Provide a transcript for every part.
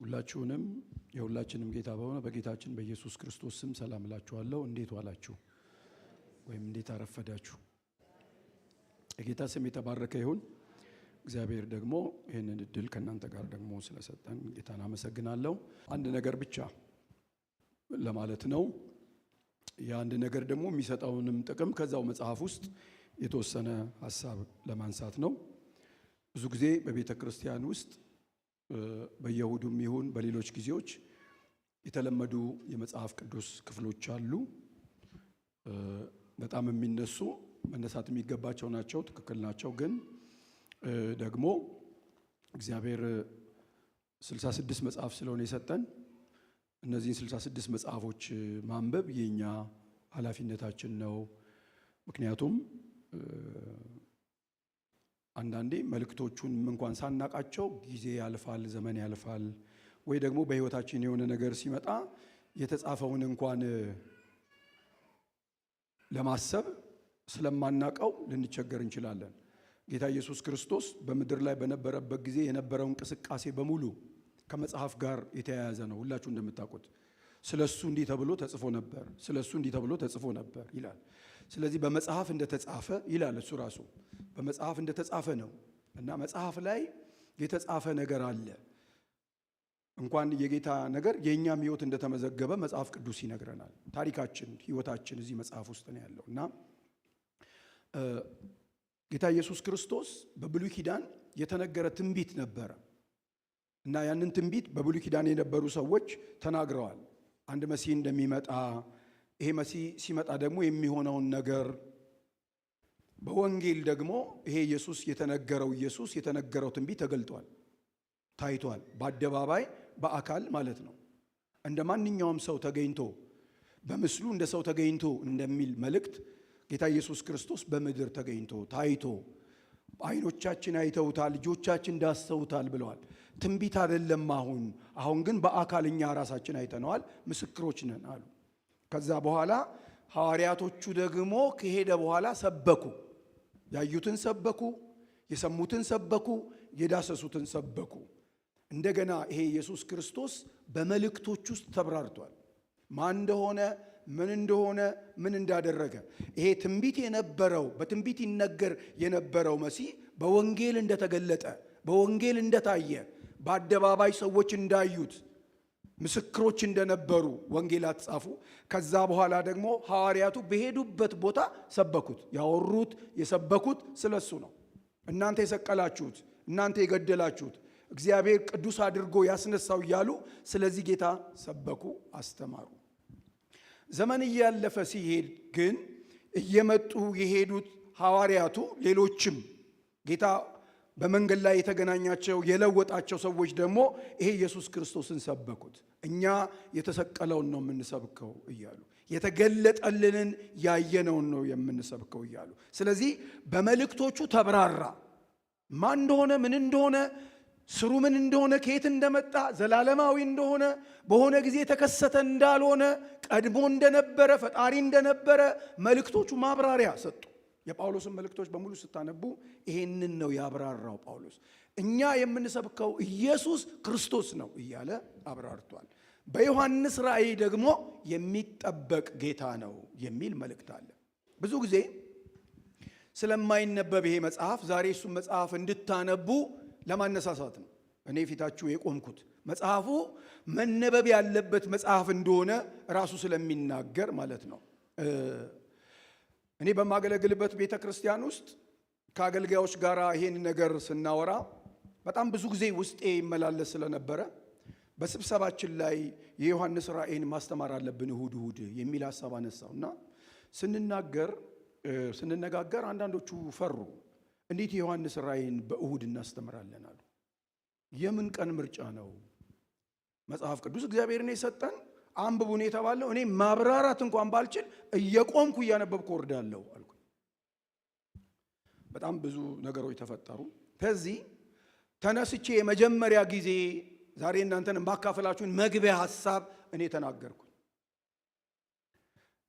ሁላችሁንም የሁላችንም ጌታ በሆነ በጌታችን በኢየሱስ ክርስቶስ ስም ሰላም እላችኋለሁ። እንዴት ዋላችሁ ወይም እንዴት አረፈዳችሁ? የጌታ ስም የተባረከ ይሁን። እግዚአብሔር ደግሞ ይህንን እድል ከእናንተ ጋር ደግሞ ስለሰጠን ጌታን አመሰግናለሁ። አንድ ነገር ብቻ ለማለት ነው። የአንድ ነገር ደግሞ የሚሰጠውንም ጥቅም ከዛው መጽሐፍ ውስጥ የተወሰነ ሐሳብ ለማንሳት ነው። ብዙ ጊዜ በቤተ ክርስቲያን ውስጥ በየሁዱም ይሁን በሌሎች ጊዜዎች የተለመዱ የመጽሐፍ ቅዱስ ክፍሎች አሉ። በጣም የሚነሱ መነሳት የሚገባቸው ናቸው፣ ትክክል ናቸው። ግን ደግሞ እግዚአብሔር 66 መጽሐፍ ስለሆነ የሰጠን እነዚህን 66 መጽሐፎች ማንበብ የኛ ኃላፊነታችን ነው። ምክንያቱም አንዳንዴ መልእክቶቹን እንኳን ሳናቃቸው ጊዜ ያልፋል፣ ዘመን ያልፋል፣ ወይ ደግሞ በህይወታችን የሆነ ነገር ሲመጣ የተጻፈውን እንኳን ለማሰብ ስለማናቀው ልንቸገር እንችላለን። ጌታ ኢየሱስ ክርስቶስ በምድር ላይ በነበረበት ጊዜ የነበረው እንቅስቃሴ በሙሉ ከመጽሐፍ ጋር የተያያዘ ነው። ሁላችሁ እንደምታውቁት ስለሱ እንዲህ ተብሎ ተጽፎ ነበር፣ ስለሱ እንዲህ ተብሎ ተጽፎ ነበር ይላል። ስለዚህ በመጽሐፍ እንደተጻፈ ይላል እሱ ራሱ በመጽሐፍ እንደተጻፈ ነው። እና መጽሐፍ ላይ የተጻፈ ነገር አለ። እንኳን የጌታ ነገር የኛም ህይወት እንደተመዘገበ መጽሐፍ ቅዱስ ይነግረናል። ታሪካችን፣ ህይወታችን እዚህ መጽሐፍ ውስጥ ነው ያለው። እና ጌታ ኢየሱስ ክርስቶስ በብሉይ ኪዳን የተነገረ ትንቢት ነበረ። እና ያንን ትንቢት በብሉይ ኪዳን የነበሩ ሰዎች ተናግረዋል። አንድ መሲህ እንደሚመጣ፣ ይሄ መሲህ ሲመጣ ደግሞ የሚሆነውን ነገር በወንጌል ደግሞ ይሄ ኢየሱስ የተነገረው ትንቢት ተገልጧል፣ ታይቷል። በአደባባይ በአካል ማለት ነው። እንደ ማንኛውም ሰው ተገኝቶ በምስሉ እንደ ሰው ተገኝቶ እንደሚል መልእክት ጌታ ኢየሱስ ክርስቶስ በምድር ተገኝቶ ታይቶ አይኖቻችን አይተውታል፣ ልጆቻችን ዳሰውታል ብለዋል። ትንቢት አይደለም አሁን ግን በአካል እኛ ራሳችን አይተነዋል፣ ምስክሮች ነን አሉ። ከዛ በኋላ ሐዋርያቶቹ ደግሞ ከሄደ በኋላ ሰበኩ። ያዩትን ሰበኩ፣ የሰሙትን ሰበኩ፣ የዳሰሱትን ሰበኩ። እንደገና ይሄ ኢየሱስ ክርስቶስ በመልእክቶች ውስጥ ተብራርቷል። ማን እንደሆነ፣ ምን እንዳደረገ። ይሄ ትንቢት የነበረው በትንቢት ይነገር የነበረው መሲህ በወንጌል እንደተገለጠ፣ በወንጌል እንደታየ፣ በአደባባይ ሰዎች እንዳዩት፣ ምስክሮች እንደነበሩ ወንጌላት ጻፉ። ከዛ በኋላ ደግሞ ሐዋርያቱ በሄዱበት ቦታ ሰበኩት። ያወሩት የሰበኩት ስለሱ ነው። እናንተ የሰቀላችሁት፣ እናንተ የገደላችሁት እግዚአብሔር ቅዱስ አድርጎ ያስነሳው እያሉ ስለዚህ ጌታ ሰበኩ፣ አስተማሩ። ዘመን እያለፈ ሲሄድ ግን እየመጡ የሄዱት ሐዋርያቱ፣ ሌሎችም ጌታ በመንገድ ላይ የተገናኛቸው የለወጣቸው ሰዎች ደግሞ ይሄ ኢየሱስ ክርስቶስን ሰበኩት። እኛ የተሰቀለውን ነው የምንሰብከው እያሉ፣ የተገለጠልንን ያየነውን ነው የምንሰብከው እያሉ። ስለዚህ በመልእክቶቹ ተብራራ። ማን እንደሆነ፣ ምን እንደሆነ፣ ስሩ ምን እንደሆነ፣ ከየት እንደመጣ፣ ዘላለማዊ እንደሆነ፣ በሆነ ጊዜ የተከሰተ እንዳልሆነ፣ ቀድሞ እንደነበረ፣ ፈጣሪ እንደነበረ መልእክቶቹ ማብራሪያ ሰጡ። የጳውሎስን መልእክቶች በሙሉ ስታነቡ ይሄንን ነው ያብራራው ጳውሎስ። እኛ የምንሰብከው ኢየሱስ ክርስቶስ ነው እያለ አብራርቷል። በዮሐንስ ራእይ ደግሞ የሚጠበቅ ጌታ ነው የሚል መልእክት አለ። ብዙ ጊዜ ስለማይነበብ ይሄ መጽሐፍ ዛሬ እሱን መጽሐፍ እንድታነቡ ለማነሳሳት ነው እኔ ፊታችሁ የቆምኩት። መጽሐፉ መነበብ ያለበት መጽሐፍ እንደሆነ ራሱ ስለሚናገር ማለት ነው። እኔ በማገለግልበት ቤተ ክርስቲያን ውስጥ ከአገልጋዮች ጋር ይሄን ነገር ስናወራ በጣም ብዙ ጊዜ ውስጤ ይመላለስ ስለነበረ በስብሰባችን ላይ የዮሐንስ ራእይን ማስተማር አለብን እሁድ የሚል ሐሳብ አነሳውና ስንነጋገር አንዳንዶቹ ፈሩ። እንዴት የዮሐንስ ራእይን በእሁድ እናስተምራለን አሉ። የምን ቀን ምርጫ ነው? መጽሐፍ ቅዱስ እግዚአብሔርን የሰጠን አንብቡን የተባለው፣ እኔ ማብራራት እንኳን ባልችል እየቆምኩ እያነበብኩ ወርዳለሁ አልኩ። በጣም ብዙ ነገሮች ተፈጠሩ። ከዚህ ተነስቼ የመጀመሪያ ጊዜ ዛሬ እናንተን ማካፈላችሁን መግቢያ ሐሳብ እኔ ተናገርኩ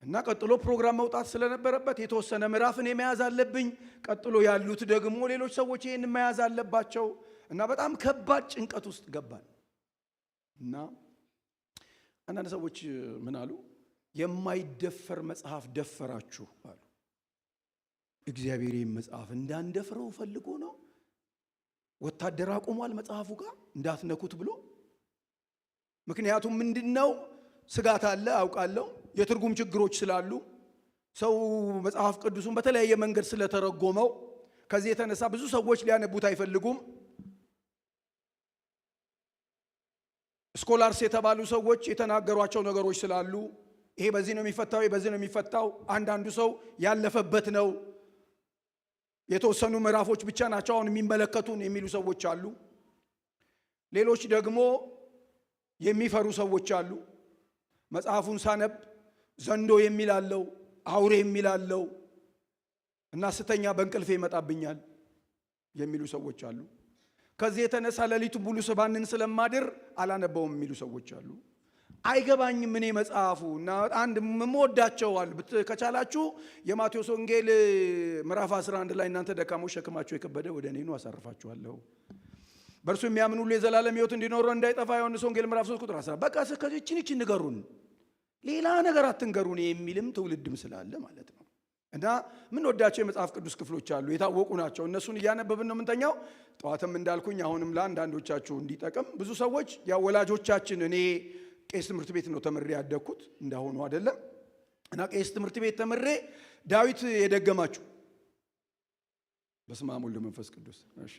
እና ቀጥሎ ፕሮግራም መውጣት ስለነበረበት የተወሰነ ምዕራፍን መያዝ አለብኝ። ቀጥሎ ያሉት ደግሞ ሌሎች ሰዎች ይሄን መያዝ አለባቸው እና በጣም ከባድ ጭንቀት ውስጥ ገባን። እና አንዳንድ ሰዎች ምን አሉ? የማይደፈር መጽሐፍ ደፈራችሁ አሉ። እግዚአብሔር ይህን መጽሐፍ እንዳንደፍረው ፈልጎ ነው። ወታደር አቆሟል መጽሐፉ ጋር እንዳትነኩት ብሎ። ምክንያቱም ምንድነው? ስጋት አለ አውቃለሁ። የትርጉም ችግሮች ስላሉ ሰው መጽሐፍ ቅዱስን በተለያየ መንገድ ስለተረጎመው ከዚህ የተነሳ ብዙ ሰዎች ሊያነቡት አይፈልጉም። ስኮላርስ የተባሉ ሰዎች የተናገሯቸው ነገሮች ስላሉ ይሄ በዚህ ነው የሚፈታው፣ ይሄ በዚህ ነው የሚፈታው፣ አንዳንዱ ሰው ያለፈበት ነው፣ የተወሰኑ ምዕራፎች ብቻ ናቸው አሁን የሚመለከቱን የሚሉ ሰዎች አሉ። ሌሎች ደግሞ የሚፈሩ ሰዎች አሉ። መጽሐፉን ሳነብ ዘንዶ የሚላለው አውሬ የሚላለው እና ስተኛ በእንቅልፌ ይመጣብኛል የሚሉ ሰዎች አሉ። ከዚህ የተነሳ ሌሊቱን ሙሉ ስባንን ስለማድር አላነበውም የሚሉ ሰዎች አሉ። አይገባኝም እኔ መጽሐፉ እና አንድ የምወዳቸው አሉ። ከቻላችሁ የማቴዎስ ወንጌል ምዕራፍ 11 ላይ እናንተ ደካሞች ሸክማቸው የከበደ ወደ እኔ ኑ አሳርፋችኋለሁ፣ በእርሱ የሚያምን ሁሉ የዘላለም ሕይወት እንዲኖረው እንዳይጠፋ ዮሐንስ ወንጌል ምዕራፍ 3 ቁጥር 10። በቃ ከዚህችን ንገሩን፣ ሌላ ነገር አትንገሩን የሚልም ትውልድም ስላለ ማለት ነው። እና ምን ወዳቸው የመጽሐፍ ቅዱስ ክፍሎች አሉ፣ የታወቁ ናቸው። እነሱን እያነበብን ነው የምንተኛው። ጠዋትም እንዳልኩኝ አሁንም ለአንዳንዶቻችሁ እንዲጠቅም ብዙ ሰዎች ያው ወላጆቻችን እኔ ቄስ ትምህርት ቤት ነው ተምሬ ያደግኩት እንዳሁኑ አይደለም። እና ቄስ ትምህርት ቤት ተምሬ ዳዊት የደገማችሁ በስመ አብ ወወልድ ወመንፈስ ቅዱስ። እሺ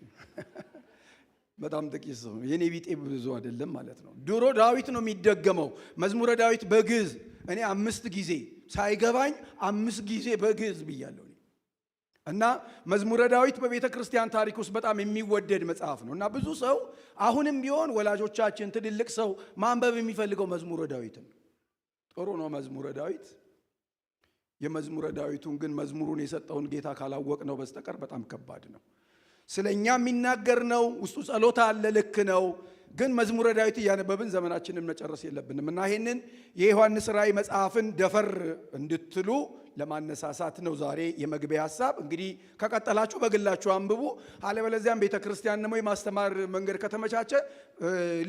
በጣም ጥቂት ሰው የኔ ቢጤ ብዙ አይደለም ማለት ነው። ድሮ ዳዊት ነው የሚደገመው መዝሙረ ዳዊት በግዕዝ እኔ 5 ጊዜ ሳይገባኝ 5 ጊዜ በግዕዝ ብያለሁ። እና መዝሙረ ዳዊት በቤተ ክርስቲያን ታሪክ ውስጥ በጣም የሚወደድ መጽሐፍ ነው። እና ብዙ ሰው አሁንም ቢሆን ወላጆቻችን ትልልቅ ሰው ማንበብ የሚፈልገው መዝሙረ ዳዊትን ጥሩ ነው መዝሙረ ዳዊት። የመዝሙረ ዳዊቱን ግን መዝሙሩን የሰጠውን ጌታ ካላወቅ ነው በስተቀር በጣም ከባድ ነው። ስለኛ የሚናገር ነው፣ ውስጡ ጸሎት አለ፣ ልክ ነው። ግን መዝሙረ ዳዊት እያነበብን ዘመናችንን መጨረስ የለብንም። እና ይሄንን የዮሐንስ ራእይ መጽሐፍን ደፈር እንድትሉ ለማነሳሳት ነው ዛሬ የመግቢያ ሐሳብ። እንግዲህ ከቀጠላችሁ በግላችሁ አንብቡ፣ አለበለዚያም ቤተ ክርስቲያን ነው የማስተማር መንገድ ከተመቻቸ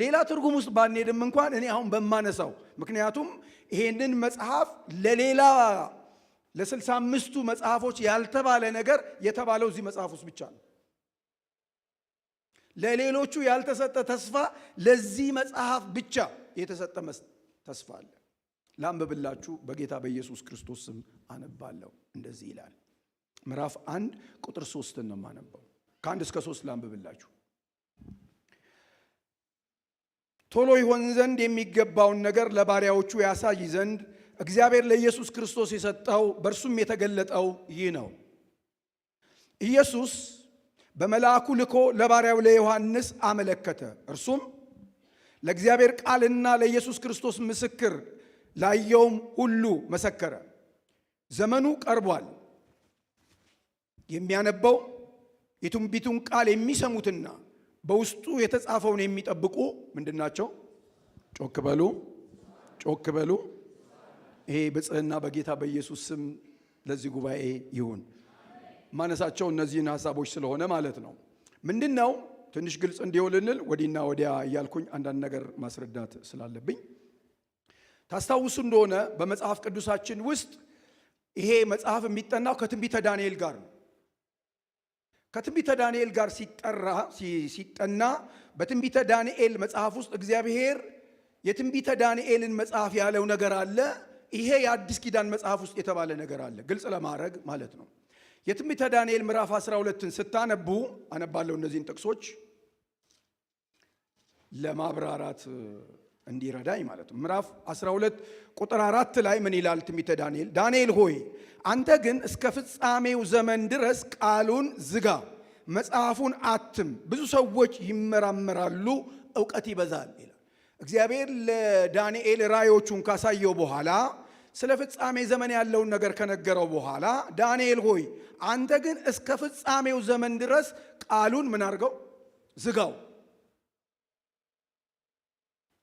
ሌላ ትርጉም ውስጥ ባንሄድም እንኳን እኔ አሁን በማነሳው ምክንያቱም ይሄንን መጽሐፍ ለሌላ ለ65ቱ መጽሐፎች ያልተባለ ነገር የተባለው እዚህ መጽሐፍ ውስጥ ብቻ ነው። ለሌሎቹ ያልተሰጠ ተስፋ ለዚህ መጽሐፍ ብቻ የተሰጠ ተስፋ አለ። ላንብብላችሁ፣ በጌታ በኢየሱስ ክርስቶስ ስም አነባለሁ። እንደዚህ ይላል። ምዕራፍ 1 ቁጥር 3 ነው የማነበው። ከ1 እስከ 3 ላንብብላችሁ። ቶሎ ይሆን ዘንድ የሚገባውን ነገር ለባሪያዎቹ ያሳይ ዘንድ እግዚአብሔር ለኢየሱስ ክርስቶስ የሰጠው በእርሱም የተገለጠው ይህ ነው። ኢየሱስ በመልአኩ ልኮ ለባሪያው ለዮሐንስ አመለከተ። እርሱም ለእግዚአብሔር ቃልና ለኢየሱስ ክርስቶስ ምስክር ላየውም ሁሉ መሰከረ። ዘመኑ ቀርቧል። የሚያነበው የትንቢቱን ቃል የሚሰሙትና በውስጡ የተጻፈውን የሚጠብቁ ምንድናቸው? ጮክ በሉ፣ ጮክ በሉ። ይሄ ብጽሕና በጌታ በኢየሱስ ስም ለዚህ ጉባኤ ይሁን። ማነሳቸው እነዚህን ሐሳቦች ስለሆነ ማለት ነው። ምንድነው? ትንሽ ግልጽ እንዲሆንልን ወዲና ወዲያ እያልኩኝ አንዳንድ ነገር ማስረዳት ስላለብኝ ታስታውሱ እንደሆነ በመጽሐፍ ቅዱሳችን ውስጥ ይሄ መጽሐፍ የሚጠናው ከትንቢተ ዳንኤል ጋር ነው። ከትንቢተ ዳንኤል ጋር ሲጠና በትንቢተ ዳንኤል መጽሐፍ ውስጥ እግዚአብሔር የትንቢተ ዳንኤልን መጽሐፍ ያለው ነገር አለ። ይሄ የአዲስ ኪዳን መጽሐፍ ውስጥ የተባለ ነገር አለ። ግልጽ ለማድረግ ማለት ነው። የትንቢተ ዳንኤል ምዕራፍ 12ን ስታነቡ አነባለሁ እነዚህን ጥቅሶች ለማብራራት እንዲረዳኝ ማለት ነው። ምዕራፍ 12 ቁጥር 4 ላይ ምን ይላል? ትንቢተ ዳንኤል ዳንኤል ሆይ አንተ ግን እስከ ፍጻሜው ዘመን ድረስ ቃሉን ዝጋ፣ መጽሐፉን አትም፣ ብዙ ሰዎች ይመራመራሉ፣ ዕውቀት ይበዛል ይላል። እግዚአብሔር ለዳንኤል ራእዮቹን ካሳየው በኋላ ስለ ፍጻሜ ዘመን ያለውን ነገር ከነገረው በኋላ ዳንኤል ሆይ አንተ ግን እስከ ፍጻሜው ዘመን ድረስ ቃሉን ምን አድርገው? ዝጋው፣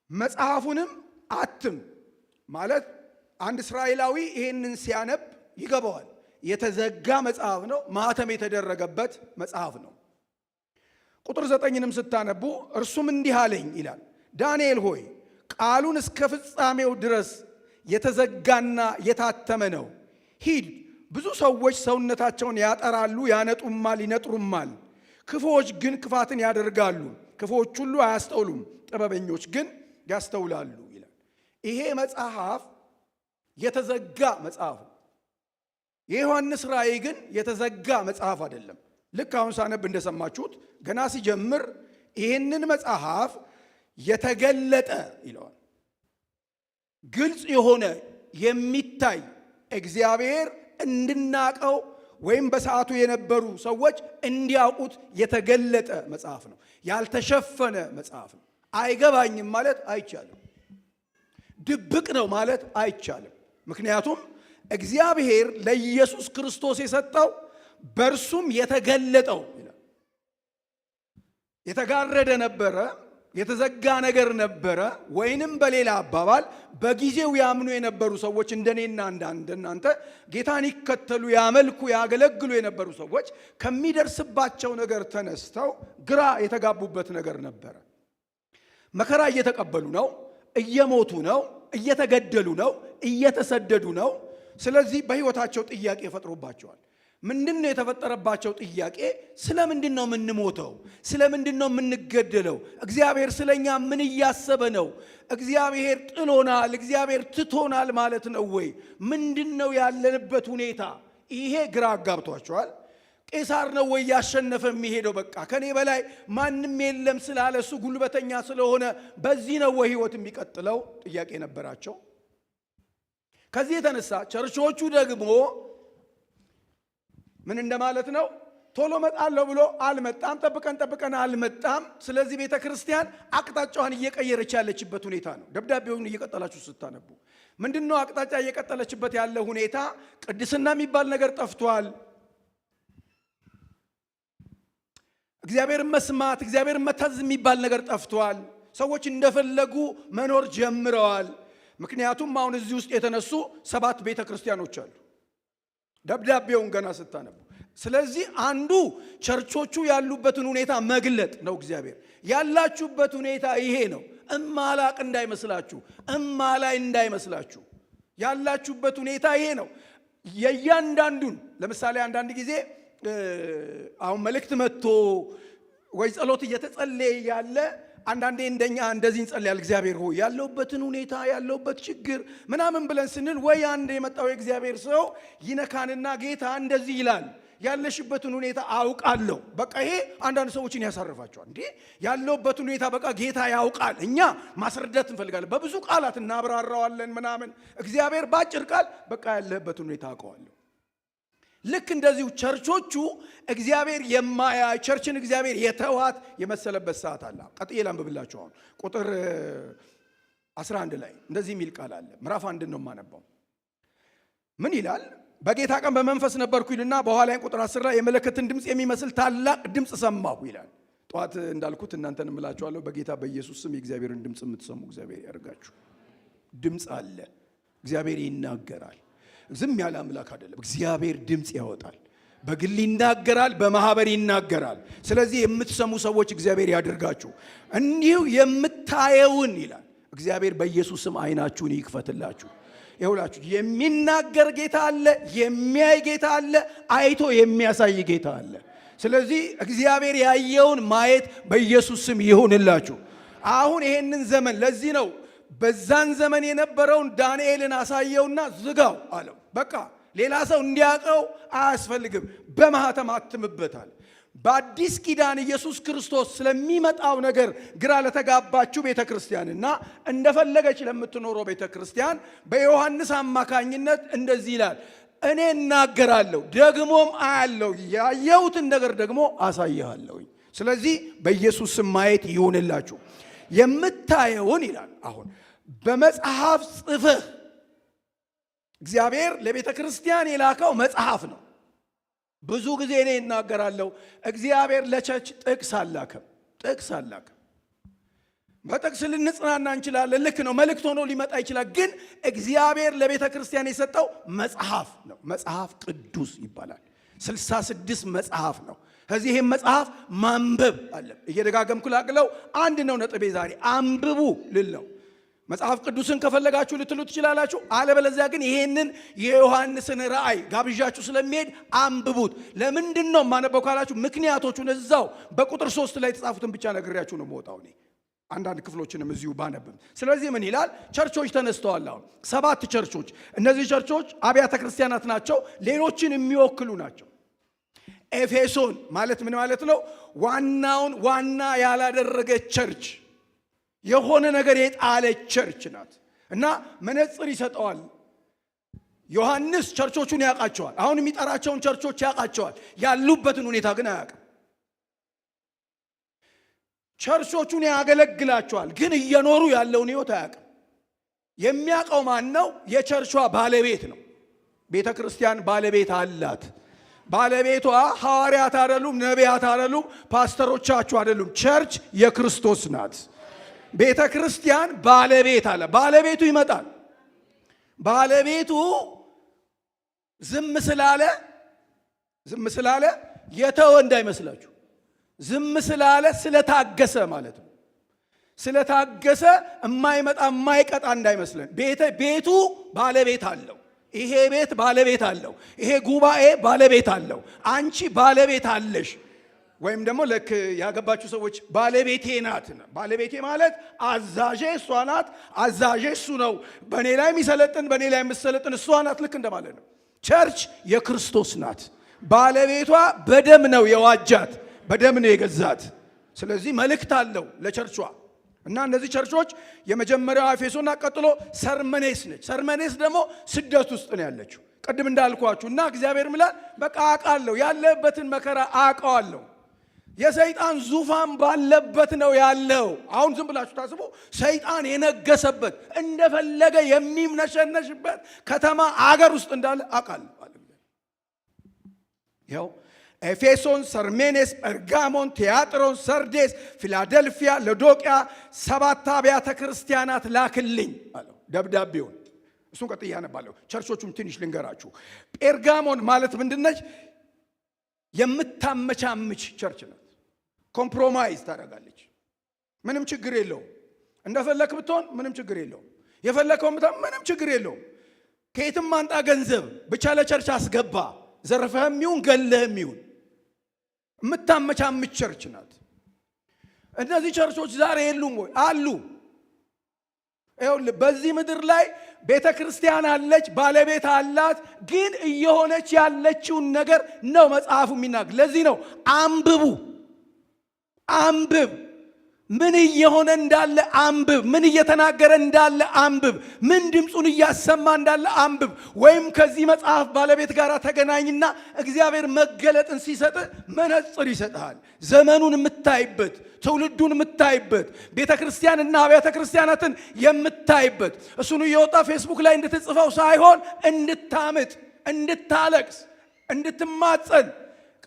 መጽሐፉንም አትም። ማለት አንድ እስራኤላዊ ይሄንን ሲያነብ ይገባዋል። የተዘጋ መጽሐፍ ነው፣ ማህተም የተደረገበት መጽሐፍ ነው። ቁጥር 9ንም ስታነቡ እርሱም እንዲህ አለኝ ይላል፣ ዳንኤል ሆይ ቃሉን እስከ ፍጻሜው ድረስ የተዘጋና የታተመ ነው። ሂድ፣ ብዙ ሰዎች ሰውነታቸውን ያጠራሉ፣ ያነጡማል፣ ይነጥሩማል። ክፉዎች ግን ክፋትን ያደርጋሉ። ክፉዎች ሁሉ አያስተውሉም፣ ጥበበኞች ግን ያስተውላሉ ይላል። ይሄ መጽሐፍ የተዘጋ መጽሐፍ ነው። የዮሐንስ ራእይ ግን የተዘጋ መጽሐፍ አይደለም። ልክ አሁን ሳነብ እንደሰማችሁት ገና ሲጀምር ይህንን መጽሐፍ የተገለጠ ይለዋል። ግልጽ የሆነ የሚታይ እግዚአብሔር እንድናቀው ወይም በሰዓቱ የነበሩ ሰዎች እንዲያውቁት የተገለጠ መጽሐፍ ነው። ያልተሸፈነ መጽሐፍ ነው። አይገባኝም ማለት አይቻልም። ድብቅ ነው ማለት አይቻልም። ምክንያቱም እግዚአብሔር ለኢየሱስ ክርስቶስ የሰጠው በእርሱም የተገለጠው ይላል። የተጋረደ ነበረ፣ የተዘጋ ነገር ነበረ። ወይንም በሌላ አባባል በጊዜው ያምኑ የነበሩ ሰዎች እንደኔና እንደናንተ ጌታን ይከተሉ፣ ያመልኩ፣ ያገለግሉ የነበሩ ሰዎች ከሚደርስባቸው ነገር ተነስተው ግራ የተጋቡበት ነገር ነበረ። መከራ እየተቀበሉ ነው፣ እየሞቱ ነው፣ እየተገደሉ ነው፣ እየተሰደዱ ነው። ስለዚህ በሕይወታቸው ጥያቄ ፈጥሮባቸዋል። ምንድን ነው የተፈጠረባቸው ጥያቄ? ስለ ምንድን ነው የምንሞተው? ስለ ምንድን ነው የምንገደለው? እግዚአብሔር ስለኛ ምን እያሰበ ነው? እግዚአብሔር ጥሎናል፣ እግዚአብሔር ትቶናል ማለት ነው ወይ? ምንድን ነው ያለንበት ሁኔታ? ይሄ ግራ አጋብቷቸዋል። ቄሳር ነው ወይ ያሸነፈ የሚሄደው? በቃ ከኔ በላይ ማንም የለም ስላለ እሱ ጉልበተኛ ስለሆነ በዚህ ነው ወይ ሕይወት የሚቀጥለው? ጥያቄ ነበራቸው። ከዚህ የተነሳ ቸርቾቹ ደግሞ ምን እንደማለት ነው? ቶሎ መጣለሁ ብሎ አልመጣም፣ ጠብቀን አልመጣም። ስለዚህ ቤተ ክርስቲያን አቅጣጫዋን እየቀየረች ያለችበት ሁኔታ ነው። ደብዳቤውን እየቀጠላችሁ ስታነቡ ምንድነው አቅጣጫ እየቀጠለችበት ያለ ሁኔታ? ቅድስና የሚባል ነገር ጠፍቷል። እግዚአብሔርን መስማት፣ እግዚአብሔርን መታዘዝ የሚባል ነገር ጠፍቷል። ሰዎች እንደፈለጉ መኖር ጀምረዋል። ምክንያቱም አሁን እዚህ ውስጥ የተነሱ 7 ቤተ ክርስቲያኖች አሉ ደብዳቤውን ገና ስታነቡ። ስለዚህ አንዱ ቸርቾቹ ያሉበትን ሁኔታ መግለጥ ነው። እግዚአብሔር ያላችሁበት ሁኔታ ይሄ ነው። እማላቅ እንዳይመስላችሁ፣ እማላይ እንዳይመስላችሁ። ያላችሁበት ሁኔታ ይሄ ነው። የእያንዳንዱን ለምሳሌ አንዳንድ ጊዜ አሁን መልእክት መጥቶ ወይ ጸሎት እየተጸለየ ያለ አንዳንዴ እንደኛ እንደዚህ እንጸልያለን። እግዚአብሔር ሆይ ያለውበትን ሁኔታ ያለውበት ችግር ምናምን ብለን ስንል ወይ አንድ የመጣው የእግዚአብሔር ሰው ይነካንና ጌታ እንደዚህ ይላል፣ ያለሽበትን ሁኔታ አውቃለሁ። በቃ ይሄ አንዳንድ ሰዎችን ያሳርፋቸዋል። እንዴ ያለውበትን ሁኔታ በቃ ጌታ ያውቃል። እኛ ማስረዳት እንፈልጋለን፣ በብዙ ቃላት እናብራራዋለን ምናምን። እግዚአብሔር ባጭር ቃል በቃ ያለበትን ሁኔታ አውቀዋለሁ። ልክ እንደዚሁ ቸርቾቹ እግዚአብሔር የማያይ ቸርችን እግዚአብሔር የተዋት የመሰለበት ሰዓት አለ። ቀጥዬ ላንብብላችሁ። አሁን ቁጥር 11 ላይ እንደዚህ የሚል ቃል አለ። ምዕራፍ 1 ነው የማነባው። ምን ይላል? በጌታ ቀን በመንፈስ ነበርኩ ይልና በኋላይን ቁጥር 10 ላይ የመለከትን ድምፅ የሚመስል ታላቅ ድምፅ ሰማሁ ይላል። ጠዋት እንዳልኩት እናንተን እምላችኋለሁ በጌታ በኢየሱስ ስም የእግዚአብሔርን ድምፅ የምትሰሙ እግዚአብሔር ያርጋችሁ። ድምፅ አለ። እግዚአብሔር ይናገራል። ዝም ያለ አምላክ አይደለም። እግዚአብሔር ድምፅ ያወጣል። በግል ይናገራል፣ በማህበር ይናገራል። ስለዚህ የምትሰሙ ሰዎች እግዚአብሔር ያድርጋችሁ። እንዲሁ የምታየውን ይላል እግዚአብሔር በኢየሱስ ስም አይናችሁን ይክፈትላችሁ። ይሁላችሁ። የሚናገር ጌታ አለ፣ የሚያይ ጌታ አለ፣ አይቶ የሚያሳይ ጌታ አለ። ስለዚህ እግዚአብሔር ያየውን ማየት በኢየሱስ ስም ይሁንላችሁ። አሁን ይሄንን ዘመን ለዚህ ነው በዛን ዘመን የነበረውን ዳንኤልን አሳየውና ዝጋው አለው። በቃ ሌላ ሰው እንዲያውቀው አያስፈልግም፣ በማህተም አትምበታል። በአዲስ ኪዳን ኢየሱስ ክርስቶስ ስለሚመጣው ነገር ግራ ለተጋባችሁ ቤተ ክርስቲያንና እንደፈለገች ለምትኖረው ቤተ ክርስቲያን በዮሐንስ አማካኝነት እንደዚህ ይላል፣ እኔ እናገራለሁ ደግሞም አያለሁ፣ ያየሁትን ነገር ደግሞ አሳይሃለሁ። ስለዚህ በኢየሱስ ስም ማየት ይሁንላችሁ። የምታየውን ይላል አሁን በመጽሐፍ ጽፈህ። እግዚአብሔር ለቤተ ክርስቲያን የላከው መጽሐፍ ነው። ብዙ ጊዜ እኔ እናገራለሁ፣ እግዚአብሔር ለቸርች ጥቅስ አላከም። በጥቅስ ልንጽናና እንችላለን፣ ልክ ነው፣ መልእክት ሆኖ ሊመጣ ይችላል። ግን እግዚአብሔር ለቤተ ክርስቲያን የሰጠው መጽሐፍ ነው። መጽሐፍ ቅዱስ ይባላል። 66 መጽሐፍ ነው። ከዚህ ይህም መጽሐፍ ማንበብ አለ። እየደጋገምኩ ላቅለው አንድ ነው ነጥቤ ዛሬ አንብቡ ልለው። መጽሐፍ ቅዱስን ከፈለጋችሁ ልትሉ ትችላላችሁ። አለበለዚያ ግን ይሄንን የዮሐንስን ራእይ ጋብዣችሁ ስለሚሄድ አንብቡት። ለምንድን ነው ማነበው ካላችሁ ምክንያቶቹን እዛው በቁጥር 3 ላይ የተጻፉትን ብቻ ነግሬያችሁ ነው የምወጣው እኔ አንዳንድ ክፍሎችንም እዚሁ ባነብም። ስለዚህ ምን ይላል? ቸርቾች ተነስተዋል። አሁን 7 ቸርቾች። እነዚህ ቸርቾች አብያተ ክርስቲያናት ናቸው፣ ሌሎችን የሚወክሉ ናቸው። ኤፌሶን ማለት ምን ማለት ነው? ዋናውን ዋና ያላደረገች ቸርች፣ የሆነ ነገር የጣለች ቸርች ናት እና መነጽር ይሰጠዋል። ዮሐንስ ቸርቾቹን ያውቃቸዋል። አሁን የሚጠራቸውን ቸርቾች ያውቃቸዋል፣ ያሉበትን ሁኔታ ግን አያውቅም። ቸርቾቹን ያገለግላቸዋል፣ ግን እየኖሩ ያለውን ሕይወት አያውቅም። የሚያውቀው ማን ነው? የቸርቿ ባለቤት ነው። ቤተ ክርስቲያን ባለቤት አላት። ባለቤቷ ሐዋርያት አይደሉም፣ ነቢያት አይደሉም፣ ፓስተሮቻችሁ አይደሉም። ቸርች የክርስቶስ ናት። ቤተ ክርስቲያን ባለቤት አለ። ባለቤቱ ይመጣል። ባለቤቱ ዝም ስላለ የተወ እንዳይመስላችሁ። ዝም ስላለ ስለታገሰ ማለት ነው። ስለታገሰ የማይመጣ የማይቀጣ እንዳይመስለን። ቤቱ ባለቤት አለው። ይሄ ቤት ባለቤት አለው። ይሄ ጉባኤ ባለቤት አለው። አንቺ ባለቤት አለሽ። ወይም ደግሞ ልክ ያገባችሁ ሰዎች ባለቤቴ ናት። ባለቤቴ ማለት አዛዤ እሷ ናት፣ አዛዤ እሱ ነው። በእኔ ላይ የሚሰለጥን በእኔ ላይ የምትሰለጥን እሷ ናት። ልክ እንደማለት ነው። ቸርች የክርስቶስ ናት። ባለቤቷ በደም ነው የዋጃት፣ በደም ነው የገዛት። ስለዚህ መልእክት አለው ለቸርቿ። እና እነዚህ ቸርቾች የመጀመሪያው ኤፌሶና ቀጥሎ ሰርመኔስ ነች። ሰርመኔስ ደግሞ ስደት ውስጥ ነው ያለችው ቅድም እንዳልኳችሁ። እና እግዚአብሔር ምላል በቃ አውቃለሁ፣ ያለበትን መከራ አውቀዋለሁ። የሰይጣን ዙፋን ባለበት ነው ያለው። አሁን ዝም ብላችሁ ታስቡ። ሰይጣን የነገሰበት እንደፈለገ የሚምነሸነሽበት ከተማ አገር ውስጥ እንዳለ አውቃለሁ። ይኸው ኤፌሶን፣ ሰርሜኔስ፣ ጴርጋሞን፣ ቲያጥሮን፣ ሰርዴስ፣ ፊላደልፊያ፣ ሎዶቅያ 7 አብያተ ክርስቲያናት ላክልኝ አለው ደብዳቤውን። እሱን ቀጥዬ አነባለሁ። ቸርቾቹም ትንሽ ልንገራችሁ። ጴርጋሞን ማለት ምንድነች? የምታመቻምች ቸርች ናት። ኮምፕሮማይዝ ታደርጋለች። ምንም ችግር የለውም። እንደፈለክ ብትሆን ምንም ችግር የለውም። የፈለከው ምንም ችግር የለውም። ከየትም አንጣ ገንዘብ ብቻ ለቸርች አስገባ። ዘርፈህም ይሁን ገለህም ይሁን የምታመቻምች ቸርች ናት። እነዚህ ቸርቾች ዛሬ የሉም ወይ? አሉ። ይኸውልህ በዚህ ምድር ላይ ቤተ ክርስቲያን አለች፣ ባለቤት አላት። ግን እየሆነች ያለችውን ነገር ነው መጽሐፉ የሚናገር። ለዚህ ነው አንብብ። ምን እየሆነ እንዳለ አንብብ። ምን እየተናገረ እንዳለ አንብብ። ምን ድምፁን እያሰማ እንዳለ አንብብ። ወይም ከዚህ መጽሐፍ ባለቤት ጋር ተገናኝና እግዚአብሔር መገለጥን ሲሰጥ መነጽር ይሰጥሃል። ዘመኑን የምታይበት፣ ትውልዱን የምታይበት፣ ቤተ ክርስቲያንና አብያተ ክርስቲያናትን የምታይበት። እሱን እየወጣ ፌስቡክ ላይ እንድትጽፈው ሳይሆን እንድታምጥ፣ እንድታለቅስ፣ እንድትማጸን